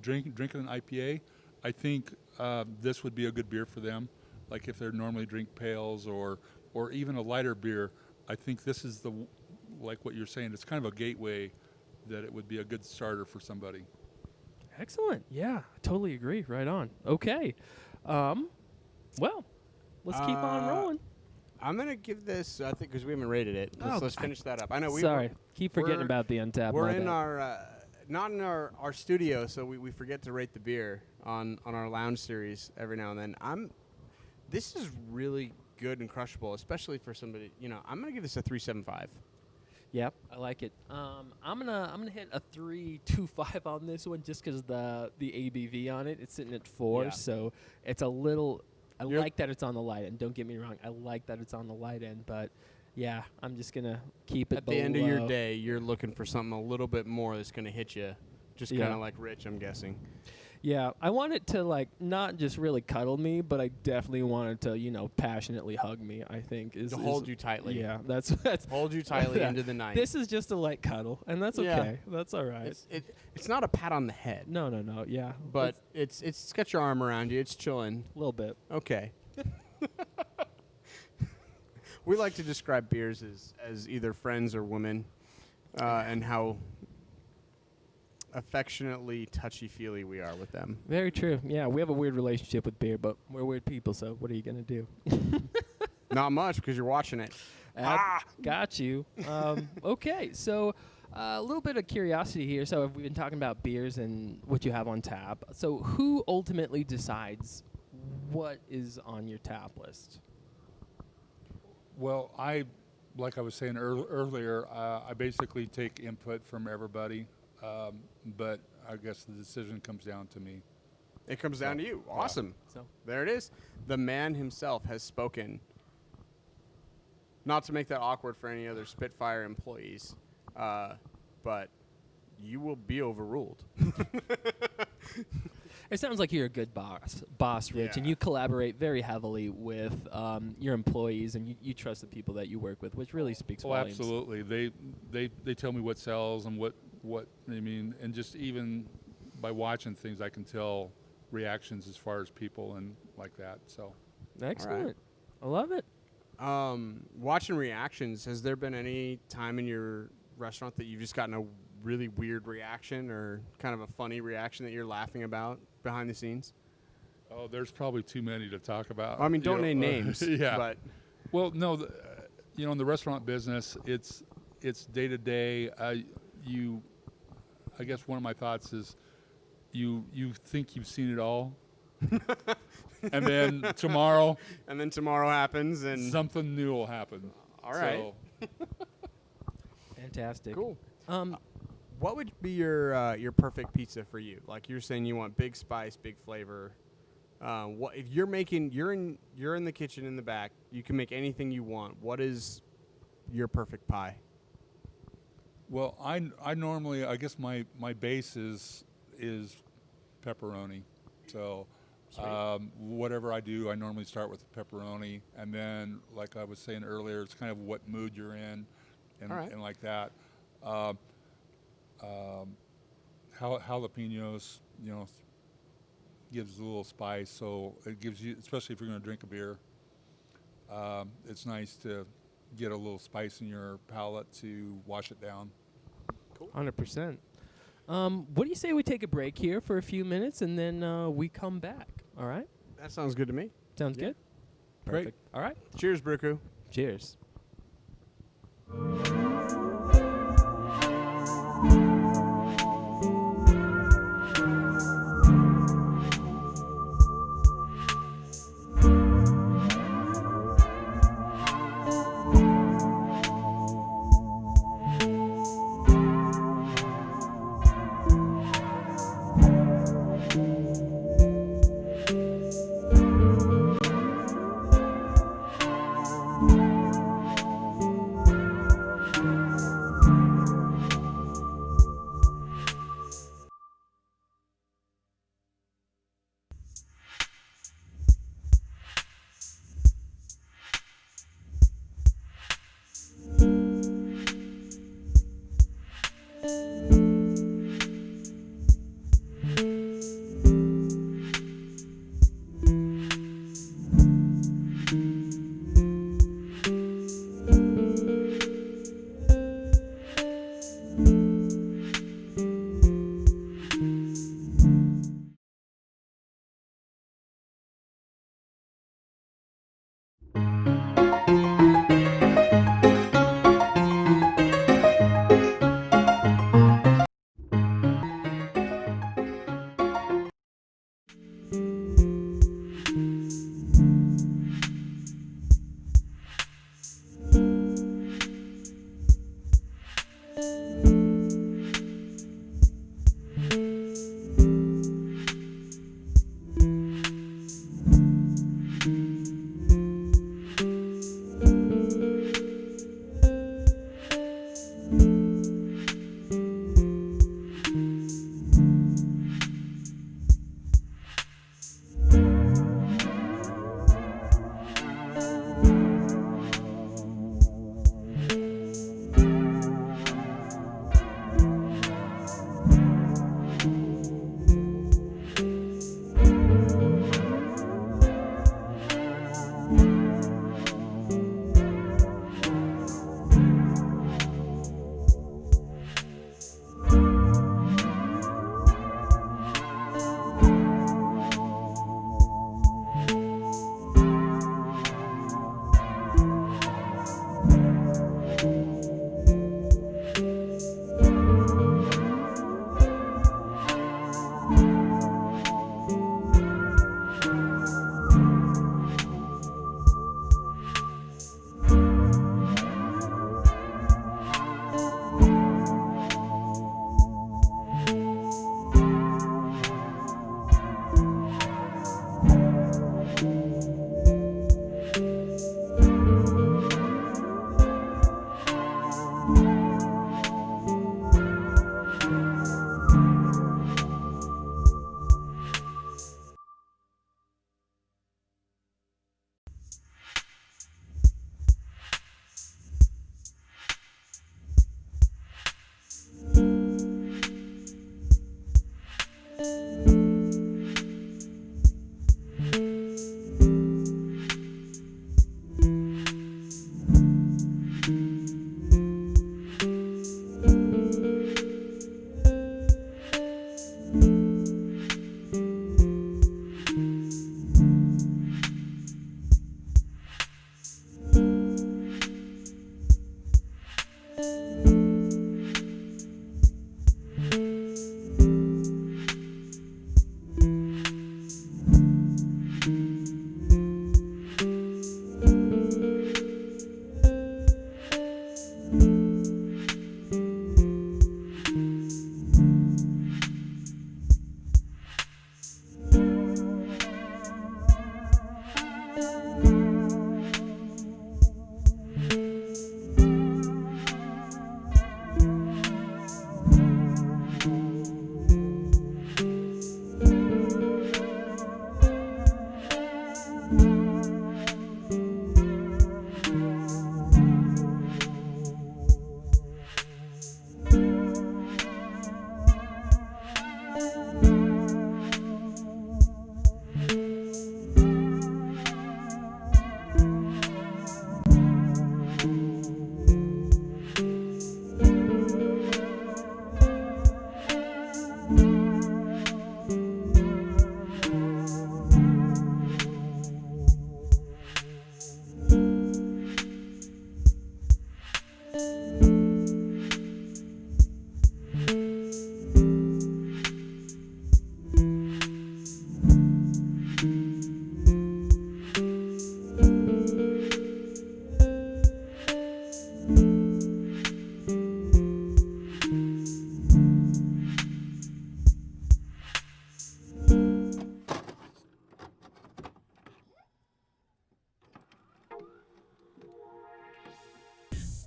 IPA. I think this would be a good beer for them. Like if they normally drink pails or even a lighter beer, I think this is like what you're saying. It's kind of a gateway that it would be a good starter for somebody. Excellent. Yeah, I totally agree. Right on. Okay. Well, let's keep on rolling. I'm going to give this, I think, because we haven't rated it. Let's finish that up. I know keep forgetting about the Untapped. We're in our, not in our studio, so we forget to rate the beer on our lounge series every now and then. This is really good and crushable, especially for somebody, I'm going to give this a 3.75. Yep, I like it. I'm gonna hit a 3.25 on this one just because the ABV on it. It's sitting at 4, so it's a little. I like that it's on the light end. Don't get me wrong. I like that it's on the light end, but yeah, I'm just gonna keep it. At the end of your day, you're looking for something a little bit more that's gonna hit you, just kind of like Rich, I'm guessing. Yeah, I want it to not just really cuddle me, but I definitely want it to passionately hug me. I think is to hold you tightly. Yeah, that's hold you tightly into the night. This is just a light cuddle, and that's okay. That's all right. It's not a pat on the head. No. Yeah, but it's got your arm around you. It's chilling a little bit. Okay. We like to describe beers as either friends or women, and how affectionately touchy-feely we are with them. Very true. Yeah, we have a weird relationship with beer, but we're weird people, so what are you going to do? Not much, because you're watching it. Got you. Okay, so a little bit of curiosity here. So we've been talking about beers and what you have on tap. So who ultimately decides what is on your tap list? Well, like I was saying earlier, I basically take input from everybody. But I guess the decision comes down to me. It comes down to you. Awesome. So there it is. The man himself has spoken. Not to make that awkward for any other Spitfire employees, but you will be overruled. It sounds like you're a good boss, Rich, and Yeah. you collaborate very heavily with your employees, and you trust the people that you work with, which really speaks volumes. Absolutely. They tell me what sells and what I mean, and just even by watching things, I can tell reactions as far as people and like that. So Excellent. I love it. Watching reactions, has there been any time in your restaurant that you've just gotten a really weird reaction or kind of a funny reaction that you're laughing about behind the scenes? oh, there's probably too many to talk about. I mean, you don't know, name names. yeah. But Well, no, you know, in the restaurant business, it's day to day. I guess one of my thoughts is, you think you've seen it all, and then tomorrow and then tomorrow happens and something new will happen. all right. So, Fantastic. Cool. What would be your perfect pizza for you? Like you're saying you want big spice, big flavor. What if you're in the kitchen in the back, you can make anything you want. What is your perfect pie? well, I normally, I guess my base is pepperoni. So whatever I do, I normally start with pepperoni, and then, like I was saying earlier, it's kind of what mood you're in, and All right. and like that. Jalapenos, you know, gives a little spice, so it gives you, especially if you're going to drink a beer, it's nice to get a little spice in your palate to wash it down. 100%. What do you say we take a break here for a few minutes and then we come back? All right? That sounds good to me. Sounds Yeah. good? Great. Perfect. All right. Cheers, Brewcrew. Cheers.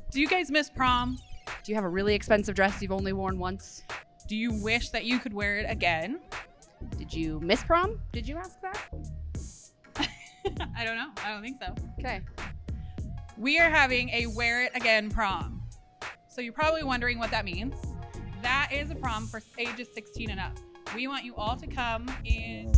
Do you guys miss prom? Do you have a really expensive dress you've only worn once? Do you wish that you could wear it again? Did you miss prom? Did you ask that? I don't know. I don't think so. Okay. We are having a wear it again prom. So you're probably wondering what that means. That is a prom for ages 16 and up. We want you all to come in.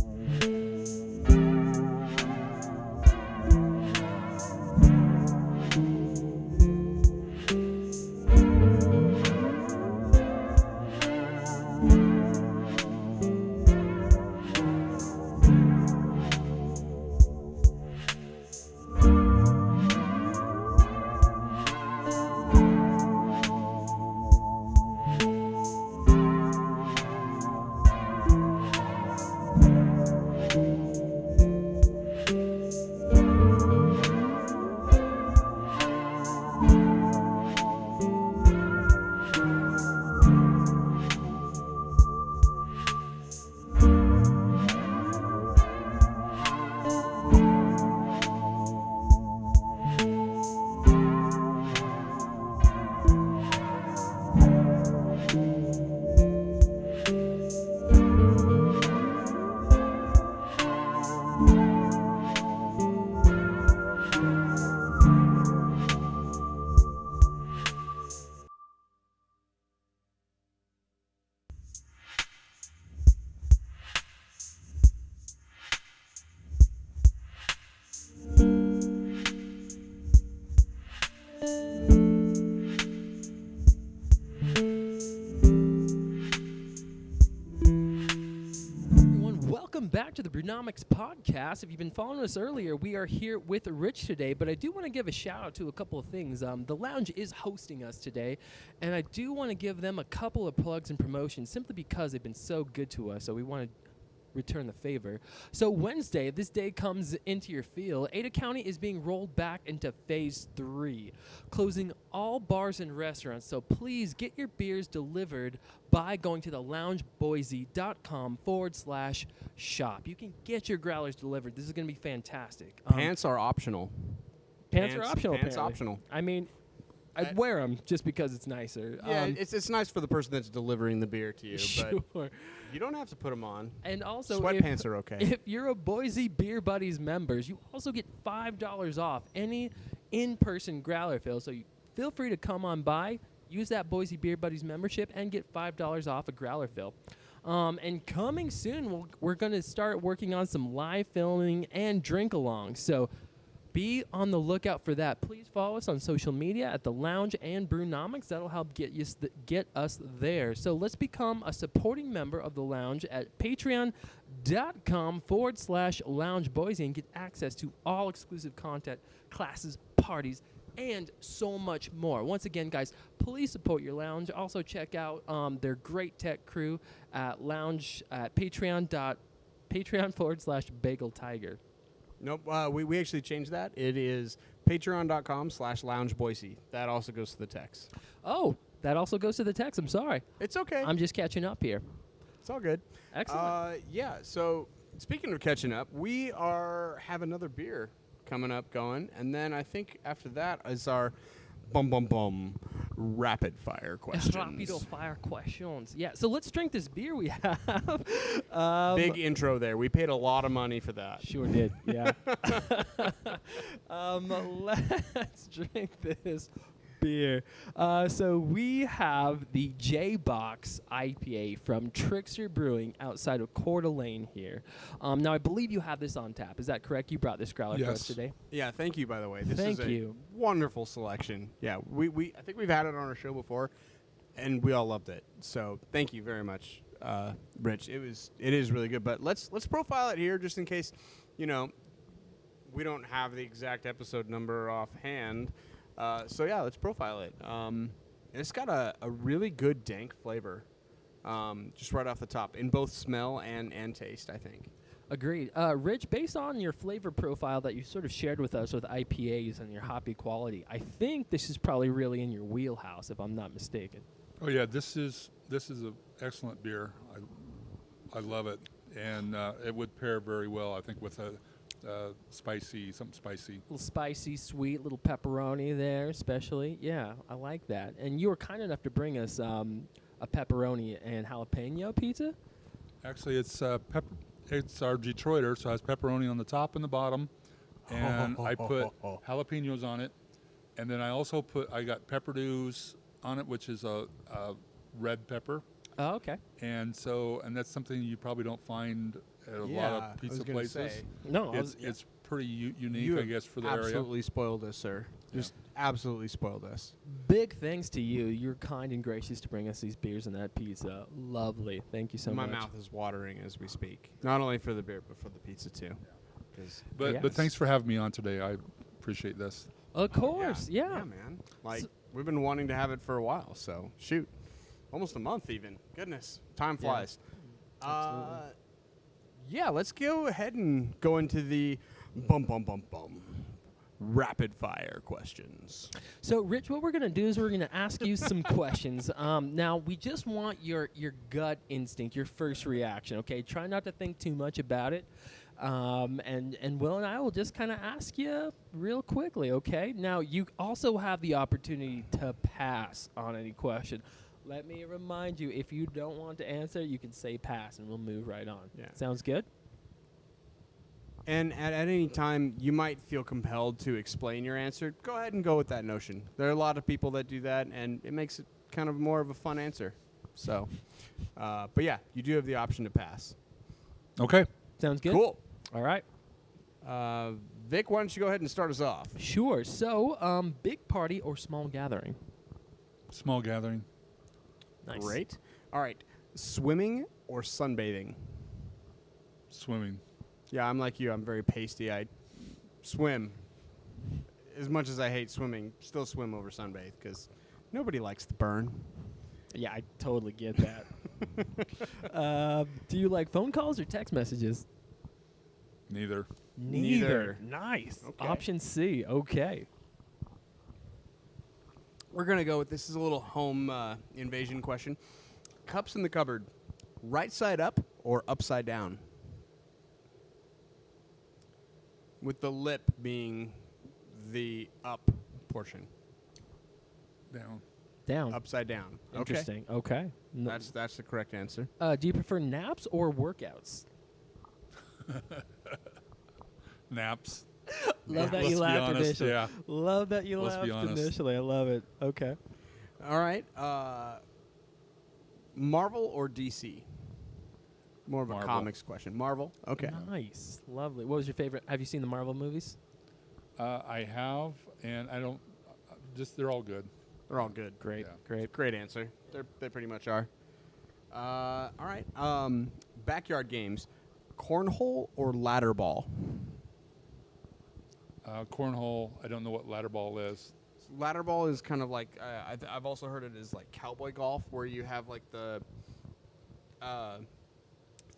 Back to the Brewnomics podcast. If you've been following us earlier, we are here with Rich today, but I do want to give a shout out to a couple of things. The lounge is hosting us today, and I do want to give them a couple of plugs and promotions simply because they've been so good to us, so we want to return the favor. So Wednesday, this day comes into your field. Ada County is being rolled back into phase 3, closing all bars and restaurants. So please get your beers delivered by going to theloungeboise.com/shop. You can get your growlers delivered. This is going to be fantastic. Pants are optional. Pants are optional. Pants apparently. optional. I mean, I'd wear them just because it's nicer. Yeah, it's nice for the person that's delivering the beer to you, sure. but you don't have to put them on. And also, sweatpants are okay. If you're a Boise Beer Buddies members, you also get $5 off any in-person growler fill. So you feel free to come on by, use that Boise Beer Buddies membership, and get $5 off a growler fill. And coming soon, we're going to start working on some live filming and drink-alongs. So be on the lookout for that. Please follow us on social media at The Lounge and Brewnomics. That'll help get us there. So let's become a supporting member of The Lounge at patreon.com/loungeboise and get access to all exclusive content, classes, parties, and so much more. Once again, guys, please support your lounge. Also, check out their great tech crew at Patreon.com/Bagel Tiger. Nope. We actually changed that. It is patreon.com/Lounge Boise. That also goes to the text. Oh, that also goes to the text. I'm sorry. It's okay. I'm just catching up here. It's all good. Excellent. Yeah. So speaking of catching up, we have another beer coming up going, and then I think after that is our rapid fire questions. Rapido fire questions. Yeah. So let's drink this beer we have. Big intro there. We paid a lot of money for that. Sure did. Yeah. Let's drink this beer. So we have the JBox IPA from Trickster Brewing outside of Coeur d'Alene here. Now, I believe you have this on tap. Is that correct? You brought this growler for us Yes. today. Yeah, thank you, by the way. This Thank is a you. wonderful selection. Yeah, we I think we've had it on our show before, and we all loved it. So thank you very much, Rich. It is really good. But let's profile it here just in case, we don't have the exact episode number offhand. So yeah, let's profile it. It's got a really good dank flavor, just right off the top in both smell and taste, I think. Agreed. Rich, based on your flavor profile that you sort of shared with us with IPAs and your hoppy quality, I think this is probably really in your wheelhouse, if I'm not mistaken. Oh yeah, this is an excellent beer. I love it, and it would pair very well, I think, with something spicy. A little spicy, sweet, little pepperoni there, especially. Yeah, I like that. And you were kind enough to bring us a pepperoni and jalapeno pizza. Actually, it's It's our Detroiter, so it has pepperoni on the top and the bottom, and I put jalapenos on it, and then I got pepper dews on it, which is a red pepper. Oh, okay. And that's something you probably don't find at a lot of pizza places. No, it's pretty unique, You I guess, for the absolutely area. spoiled us, sir. Just absolutely spoiled us. Big thanks to you. You're kind and gracious to bring us these beers and that pizza. Lovely. Thank you so My much. mouth is watering as we speak. Not only for the beer, but for the pizza too. But Yes. thanks for having me on today. I appreciate this. Of course, Yeah, yeah. man. Like, we've been wanting to have it for a while, so shoot. Almost a month even. Goodness. Time flies. Absolutely. Yeah, let's go ahead and go into the rapid fire questions. So, Rich, what we're going to do is we're going to ask you some questions. Now, we just want your gut instinct, your first reaction, okay? Try not to think too much about it. And Will and I will just kind of ask you real quickly, okay? Now, you also have the opportunity to pass on any question. Let me remind you, if you don't want to answer, you can say pass, and we'll move right on. Yeah. Sounds good? And at any time, you might feel compelled to explain your answer. Go ahead and go with that notion. There are a lot of people that do that, and it makes it kind of more of a fun answer. So, but yeah, you do have the option to pass. Okay. Sounds good? Cool. All right. Vic, why don't you go ahead and start us off? Sure. So, big party or small gathering? Small gathering. Nice. Great. All right. Swimming or sunbathing? Swimming. Yeah, I'm like you. I'm very pasty. I swim. As much as I hate swimming, still swim over sunbathe because nobody likes the burn. Yeah, I totally get that. Do you like phone calls or text messages? Neither. Neither. Nice. Okay. Option C. Okay. We're going to go with this is a little home invasion question. Cups in the cupboard, right side up or upside down? With the lip being the up portion. Down. Down. Upside down. Interesting. Okay. No. That's the correct answer. Do you prefer naps or workouts? Naps. Love that Let's you be laughed honest, initially. yeah. Love that you Let's be laughed honest. initially. I love it. Okay. All right. Marvel or DC? More of a Marvel. comics question. Marvel? Okay. Nice. Lovely. What was your favorite? Have you seen the Marvel movies? I have, and I don't. They're all good. They're all good. Great. Yeah. Great. Great answer. They pretty much are. All right. Backyard games. Cornhole or ladder ball? Cornhole. I don't know what ladder ball is. ladder ball is kind of like I've also heard it as like cowboy golf, where you have like the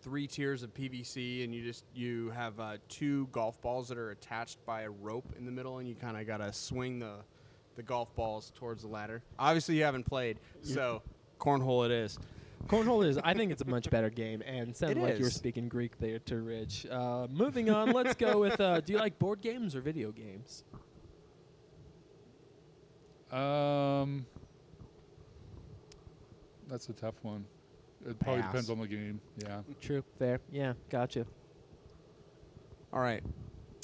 3 tiers of PVC, and you have 2 golf balls that are attached by a rope in the middle, and you kind of gotta swing the golf balls towards the ladder. Obviously, you haven't played, so cornhole it is. Cornhole is, I think it's a much better game, and sounded like you were is. speaking Greek there to Rich. Moving on, let's go with, do you like board games or video games? That's a tough one. It probably Pass. depends on the game. Yeah. True, fair, yeah, gotcha. All right,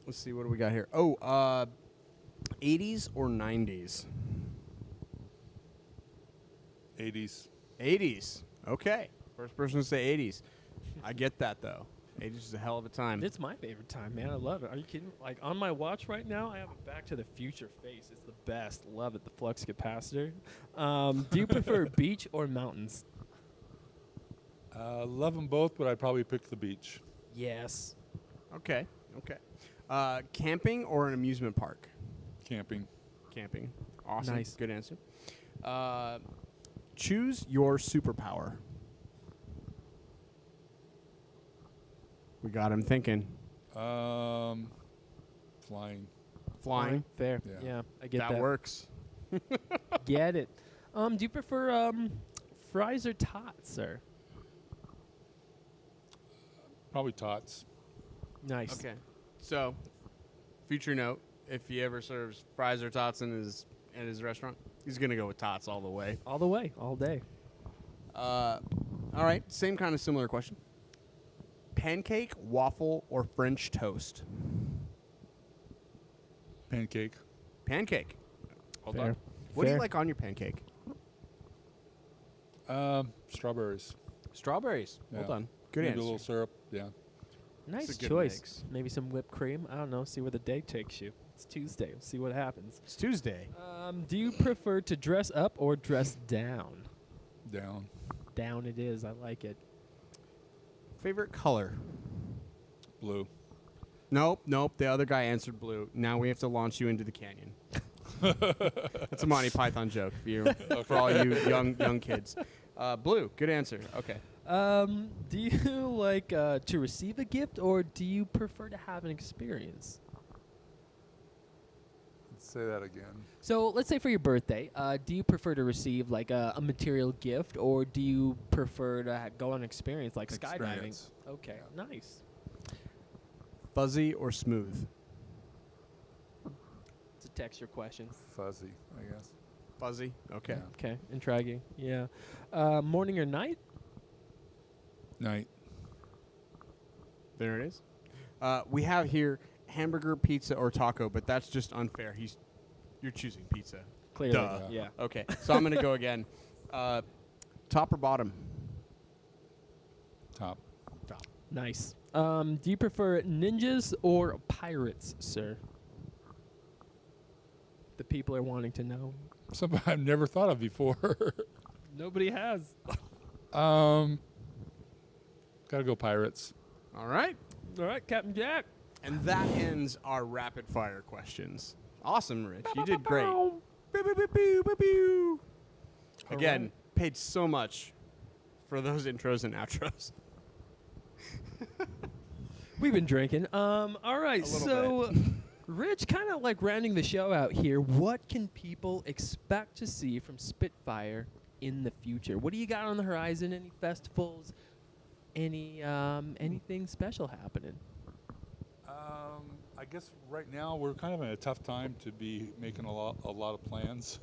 let's see, what do we got here? 80s or 90s? 80s. 80s. Okay. First person to say 80s. I get that, though. 80s is a hell of a time. It's my favorite time, man. I love it. Are you kidding? Like, on my watch right now, I have a Back to the Future face. It's the best. Love it, the flux capacitor. Do you prefer beach or mountains? Love them both, but I'd probably pick the beach. Yes. Okay. Camping or an amusement park? Camping. Camping. Awesome. Nice. Good answer. Choose your superpower. We got him thinking. Flying. Flying. Fair. Yeah. Yeah, I get that. That works. Get it. Do you prefer fries or tots, sir? Probably tots. Nice. Okay. So, future note: if he ever serves fries or tots in his restaurant, he's gonna go with tots all the way. All the way, all day. All right. Same kind of similar question. Pancake, waffle, or French toast? Pancake. Pancake. Hold Fair. on. What do you Fair. like on your pancake? Strawberries. Strawberries. Yeah. Hold on. Good Maybe answer. a little syrup. Yeah. Nice It's a good choice. mix. Maybe some whipped cream. I don't know. See where the day takes you. It's Tuesday. We'll see what happens. It's Tuesday. Do you prefer to dress up or dress down? Down. Down it is. I like it. Favorite color? Blue. Nope. The other guy answered blue. Now we have to launch you into the canyon. That's a Monty Python joke for all you young kids. Blue. Good answer. Okay. Do you like to receive a gift or do you prefer to have an experience? Let's say that again. So let's say for your birthday, do you prefer to receive like a material gift or do you prefer to go on an experience like skydiving? Experience. Okay, Yeah. nice. Fuzzy or smooth? It's a texture question. Fuzzy, I guess. Fuzzy. Okay. Yeah. Okay, intriguing. Yeah. Morning or night? Night. There it is. We have here hamburger, pizza, or taco, but that's just unfair. You're choosing pizza. Clearly. Duh. Yeah. Okay. So I'm gonna go again. Top or bottom? Top. Top. Nice. Do you prefer ninjas or pirates, sir? The people are wanting to know. Something I've never thought of before. Nobody has. Gotta go Pirates. All right. All right, Captain Jack. And that ends our rapid fire questions. Awesome, Rich. You did great. Pew, pew, pew, pew, pew, pew. Again, right. paid so much for those intros and outros. We've been drinking. All right, A little so Rich, kind of like rounding the show out here, what can people expect to see from Spitfire in the future? What do you got on the horizon? Any festivals? Anything special happening? I guess right now we're kind of in a tough time to be making a lot of plans.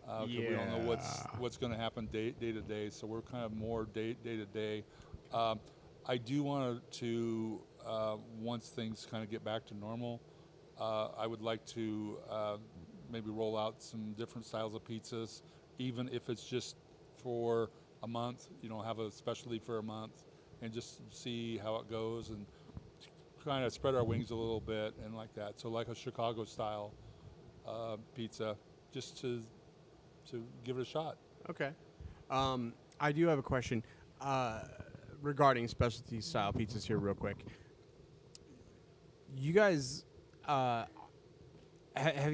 'Cause we don't know what's going to happen day to day, so we're kind of more day to day. I do want to once things kind of get back to normal, I would like to maybe roll out some different styles of pizzas, even if it's just for a month. Have a specialty for a month and just see how it goes and kind of spread our wings a little bit and like that. So like a Chicago style pizza, just to give it a shot. Okay. I do have a question regarding specialty style pizzas here real quick. You guys, have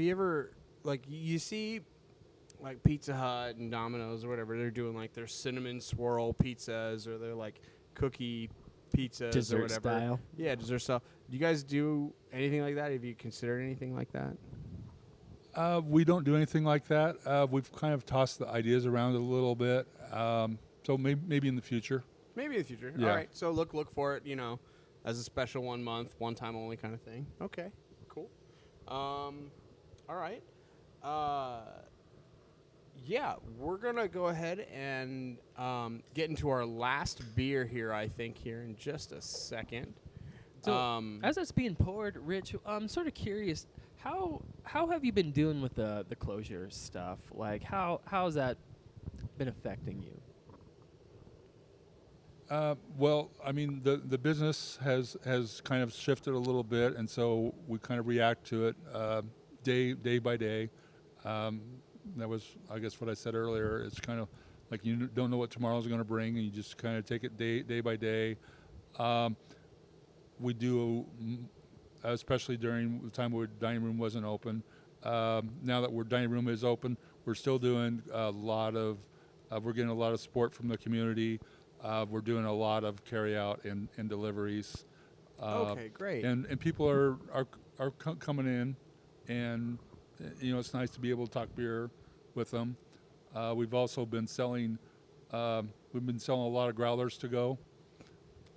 you ever like you see, like Pizza Hut and Domino's or whatever, they're doing like their cinnamon swirl pizzas or their like cookie pizzas Dessert or whatever. style. Yeah, dessert style. Do you guys do anything like that? Have you considered anything like that? We don't do anything like that. We've kind of tossed the ideas around a little bit. So maybe in the future. Maybe in the future. Yeah. All right. So look for it, as a special 1 month, one time only kind of thing. Okay. Cool. All right. Yeah, we're going to go ahead and get into our last beer here, I think, here in just a second. So as it's being poured, Rich, I'm sort of curious, how have you been doing with the closure stuff? Like, how's that been affecting you? Well, I mean, the business has kind of shifted a little bit, and so we kind of react to it day by day. That was, I guess, what I said earlier. It's kind of like you don't know what tomorrow's going to bring, and you just kind of take it day by day. We do, especially during the time where dining room wasn't open. Now that dining room is open, we're still doing a lot of. We're getting a lot of support from the community. We're doing a lot of carry out and deliveries. Okay, great. And people are coming in, and it's nice to be able to talk beer with them. We've also been selling. We've been selling a lot of growlers to go.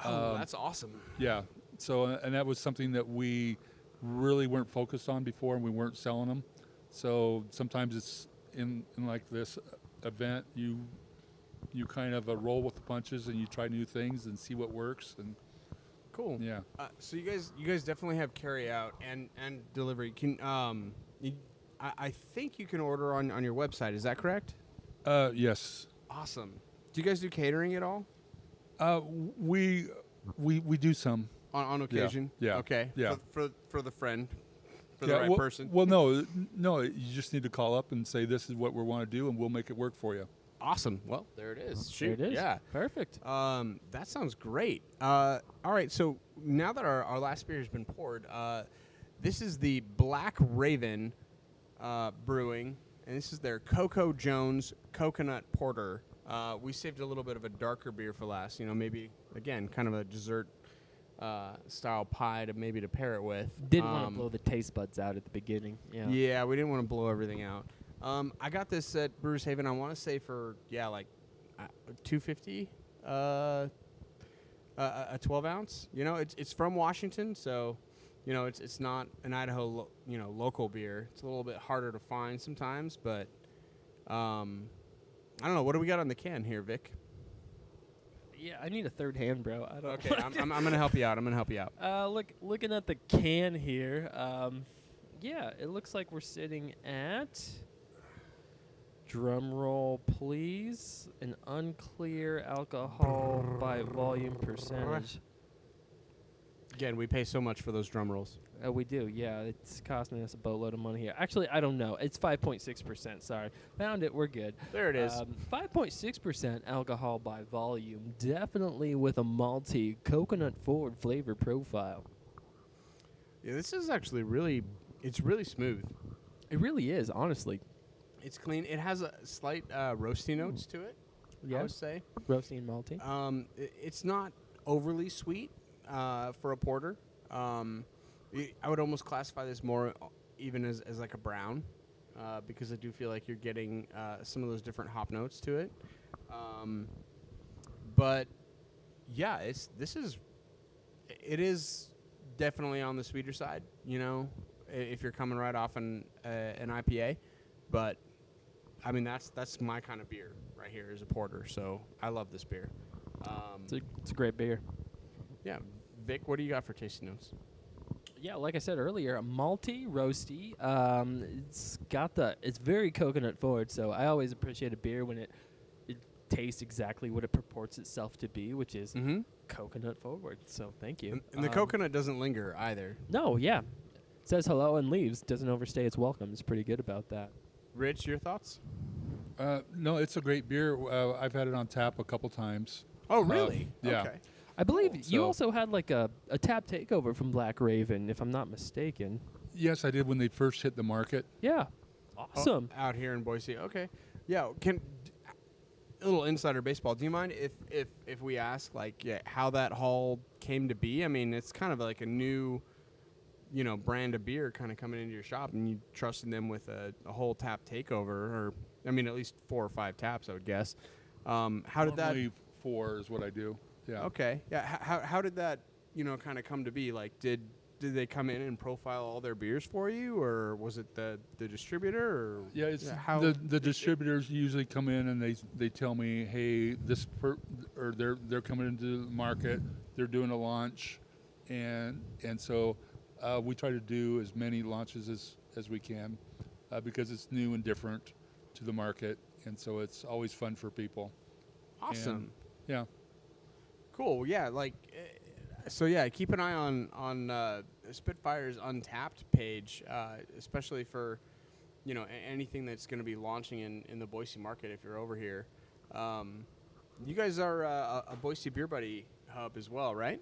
That's awesome. Yeah. So and that was something that we really weren't focused on before, and we weren't selling them. So sometimes it's in like this event, you kind of roll with the punches and you try new things and see what works. And cool. Yeah. So you guys definitely have carry out and delivery. Can I think you can order on your website. Is that correct? Yes. Awesome. Do you guys do catering at all? We do some on occasion. Yeah. Okay. Yeah. For the friend. For the right person. Well, no. You just need to call up and say this is what we want to do, and we'll make it work for you. Awesome. Well, there it is. There it is. Yeah. Perfect. That sounds great. All right. So now that our last beer has been poured, this is the Black Raven Brewing, and this is their Coco Jones Coconut Porter. We saved a little bit of a darker beer for last. Maybe again, kind of a dessert style pie to pair it with. Didn't want to blow the taste buds out at the beginning. Yeah. Yeah, we didn't want to blow everything out. I got this at Brewers Haven. I want to say for like $2.50 a 12 ounce. It's from Washington, so it's not an Idaho local beer. It's a little bit harder to find sometimes, but I don't know. What do we got on the can here, Vic? Yeah, I need a third hand, bro. I don't. Okay, I'm gonna help you out. Looking at the can here. Yeah, it looks like we're sitting at. Drum roll, please. An unclear alcohol by volume percentage. Again, we pay so much for those drum rolls. We do, yeah. It's costing us a boatload of money here. Actually, I don't know. It's 5.6%. Sorry. Found it. We're good. There it is. 5.6% alcohol by volume. Definitely with a malty, coconut-forward flavor profile. Yeah, this is actually it's really smooth. It really is, honestly. It's clean. It has a slight roasty notes to it, I would say. Roasty and malty. It's not overly sweet for a porter. I would almost classify this more even as like a brown because I do feel like you're getting some of those different hop notes to it. But, yeah, it is definitely on the sweeter side, if you're coming right off an IPA. But I mean, that's my kind of beer right here is a porter. So I love this beer. It's a great beer. Yeah. Vic, what do you got for tasting notes? Yeah, like I said earlier, malty, roasty. It's very coconut forward. So I always appreciate a beer when it tastes exactly what it purports itself to be, which is coconut forward. So thank you. And the coconut doesn't linger either. No, yeah. It says hello and leaves. Doesn't overstay its welcome. It's pretty good about that. Rich, your thoughts? No, it's a great beer. I've had it on tap a couple times. Oh, really? Yeah. Okay. I believe you also had like a tap takeover from Black Raven, if I'm not mistaken. Yes, I did when they first hit the market. Yeah. Awesome. out here in Boise. Okay. Yeah. A little insider baseball. Do you mind if we ask how that haul came to be? I mean, it's kind of like a new, brand of beer kind of coming into your shop, and you trusting them with a whole tap takeover, or I mean, at least 4 or 5 taps, I would guess. How did that? Normally 4 is what I do. Yeah. Okay. Yeah. How did that kind of come to be? Like, did they come in and profile all their beers for you, or was it the distributor? Or Yeah, it's how the distributors usually come in and they tell me, hey, or they're coming into the market, they're doing a launch, and so we try to do as many launches as we can because it's new and different to the market, and so it's always fun for people. Awesome. And, yeah. Cool. Yeah. Keep an eye on Spitfire's Untapped page, especially for anything that's going to be launching in the Boise market if you're over here. You guys are a Boise Beer Buddy hub as well, right?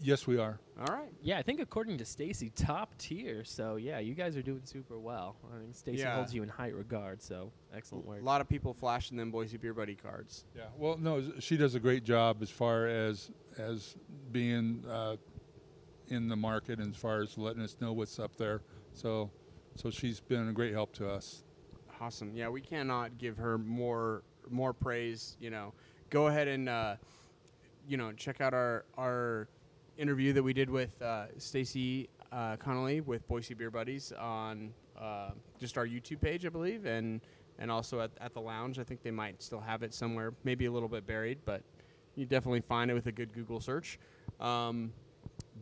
Yes, we are. All right. Yeah, I think according to Stacy, top tier. So yeah, you guys are doing super well. I think Stacy holds you in high regard. So excellent work. A lot of people flashing them Boise Beer Buddy cards. Yeah. Well, no, she does a great job as far as being in the market and as far as letting us know what's up there. So she's been a great help to us. Awesome. Yeah, we cannot give her more praise. Go ahead and check out our interview that we did with Stacy Connolly with Boise Beer Buddies on just our YouTube page, I believe, and also at the lounge. I think they might still have it somewhere, maybe a little bit buried, but you definitely find it with a good Google search. We're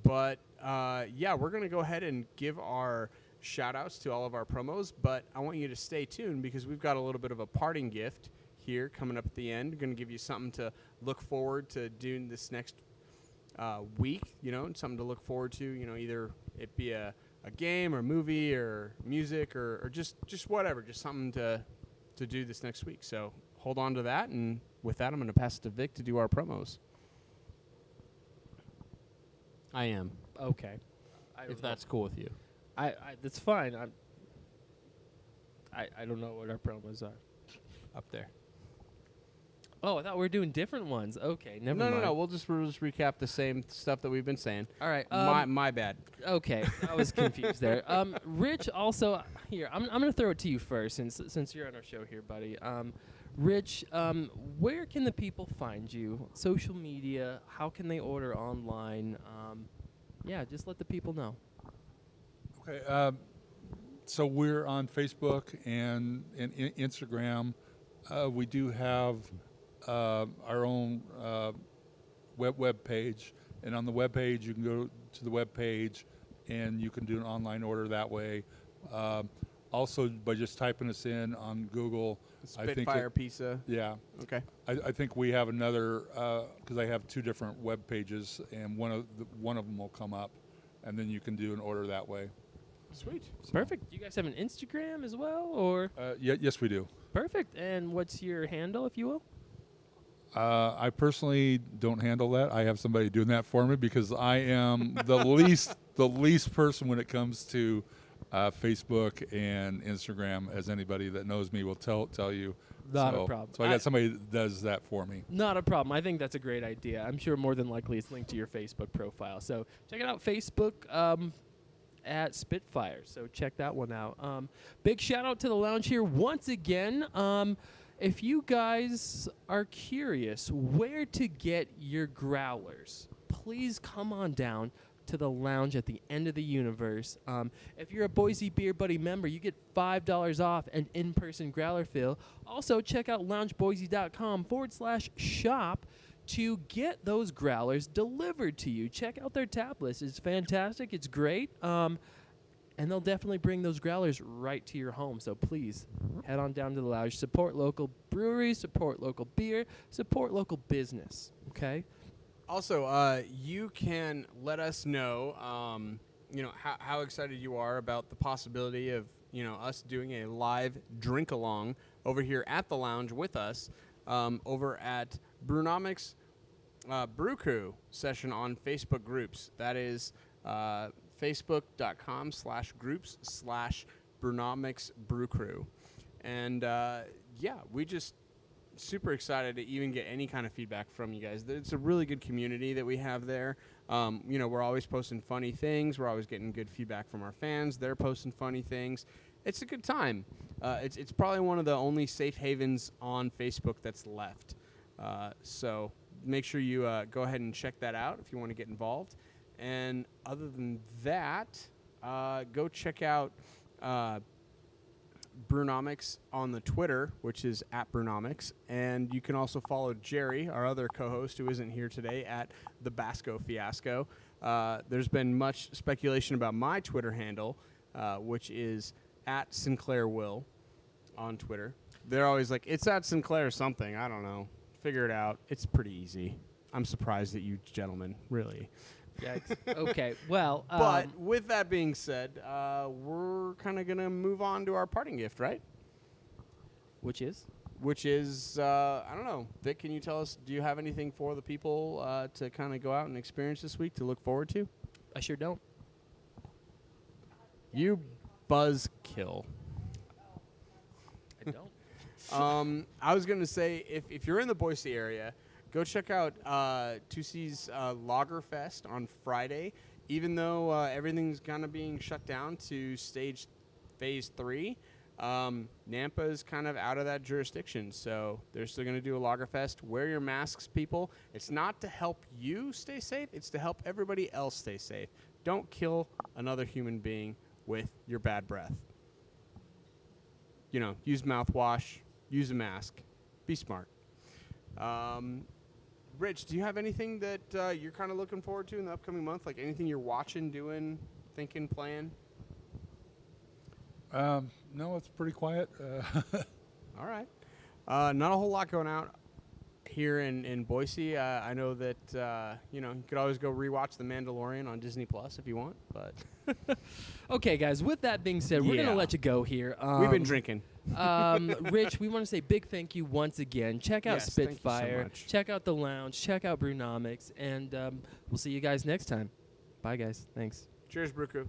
going to go ahead and give our shout-outs to all of our promos, but I want you to stay tuned because we've got a little bit of a parting gift here coming up at the end. Going to give you something to look forward to doing this next week, and something to look forward to, either it be a game or movie or music or just whatever, just something to do this next week. So hold on to that, and with that, I'm going to pass it to Vic to do our promos. I am. Okay. If that's cool with you. I that's fine. I don't know what our promos are. Up there. Oh, I thought we were doing different ones. Okay, never mind. No. We'll just recap the same stuff that we've been saying. All right. My bad. Okay, I was confused there. Rich, also here, I'm gonna throw it to you first, since you're on our show here, buddy. Rich, where can the people find you? Social media? How can they order online? Just let the people know. Okay. So we're on Facebook and Instagram. We do have our own web page, and on the web page you can go to the web page and you can do an online order that way. Also, by just typing us in on Google, Spitfire Pizza. Yeah. Okay. I think we have another because I have 2 different web pages, and one of them will come up, and then you can do an order that way. Sweet. Perfect. Do you guys have an Instagram as well, or? Yes, we do. Perfect. And what's your handle, if you will? I personally don't handle that. I have somebody doing that for me because I am the least person when it comes to Facebook and Instagram, as anybody that knows me will tell you. Not a problem. So I got somebody that does that for me. Not a problem. I think that's a great idea. I'm sure more than likely it's linked to your Facebook profile. So check it out, Facebook at Spitfire. So check that one out. Big shout out to the lounge here once again. If you guys are curious where to get your growlers, please come on down to the lounge at the end of the universe. If you're a Boise Beer Buddy member, you get $5 off an in-person growler fill. Also, check out loungeboise.com/shop to get those growlers delivered to you. Check out their tap list. It's fantastic. It's great. And they'll definitely bring those growlers right to your home. So please head on down to the lounge. Support local breweries, support local beer, support local business. Okay? Also, you can let us know, how excited you are about the possibility of, us doing a live drink along over here at the lounge with us, over at Brewnomics Brewcrew session on Facebook groups. That is Facebook.com/groups/ Brewnomics Brewcrew. And we just super excited to even get any kind of feedback from you guys. It's a really good community that we have there. We're always posting funny things. We're always getting good feedback from our fans. They're posting funny things. It's a good time. It's probably one of the only safe havens on Facebook that's left. So make sure you go ahead and check that out if you want to get involved. And other than that, go check out Brewnomics on the Twitter, which is at Brewnomics. And you can also follow Jerry, our other co-host who isn't here today, at the Basco Fiasco. There's been much speculation about my Twitter handle, which is at Sinclair Will on Twitter. They're always like, it's at Sinclair something. I don't know. Figure it out. It's pretty easy. I'm surprised at you gentlemen, really. Yikes. Okay, well. But with that being said, we're kind of going to move on to our parting gift, right? Which is? I don't know. Vic, can you tell us, do you have anything for the people to kind of go out and experience this week to look forward to? I sure don't. You buzzkill. I don't. I was going to say, if you're in the Boise area, go check out 2C's Lagerfest on Friday. Even though everything's kind of being shut down to phase 3, Nampa is kind of out of that jurisdiction. So they're still going to do a Lagerfest. Wear your masks, people. It's not to help you stay safe. It's to help everybody else stay safe. Don't kill another human being with your bad breath. Use mouthwash. Use a mask. Be smart. Rich, do you have anything that you're kind of looking forward to in the upcoming month? Like anything you're watching, doing, thinking, playing? No, it's pretty quiet. All right. Not a whole lot going out here in Boise. I know that, you could always go rewatch The Mandalorian on Disney Plus if you want. But Okay, guys, with that being said, we're going to let you go here. We've been drinking. Rich, we want to say big thank you once again. Check out Yes, thank you so Spitfire. much. Check out the lounge. Check out Brewnomics. And we'll see you guys next time. Bye, guys. Thanks. Cheers, Brewcrew.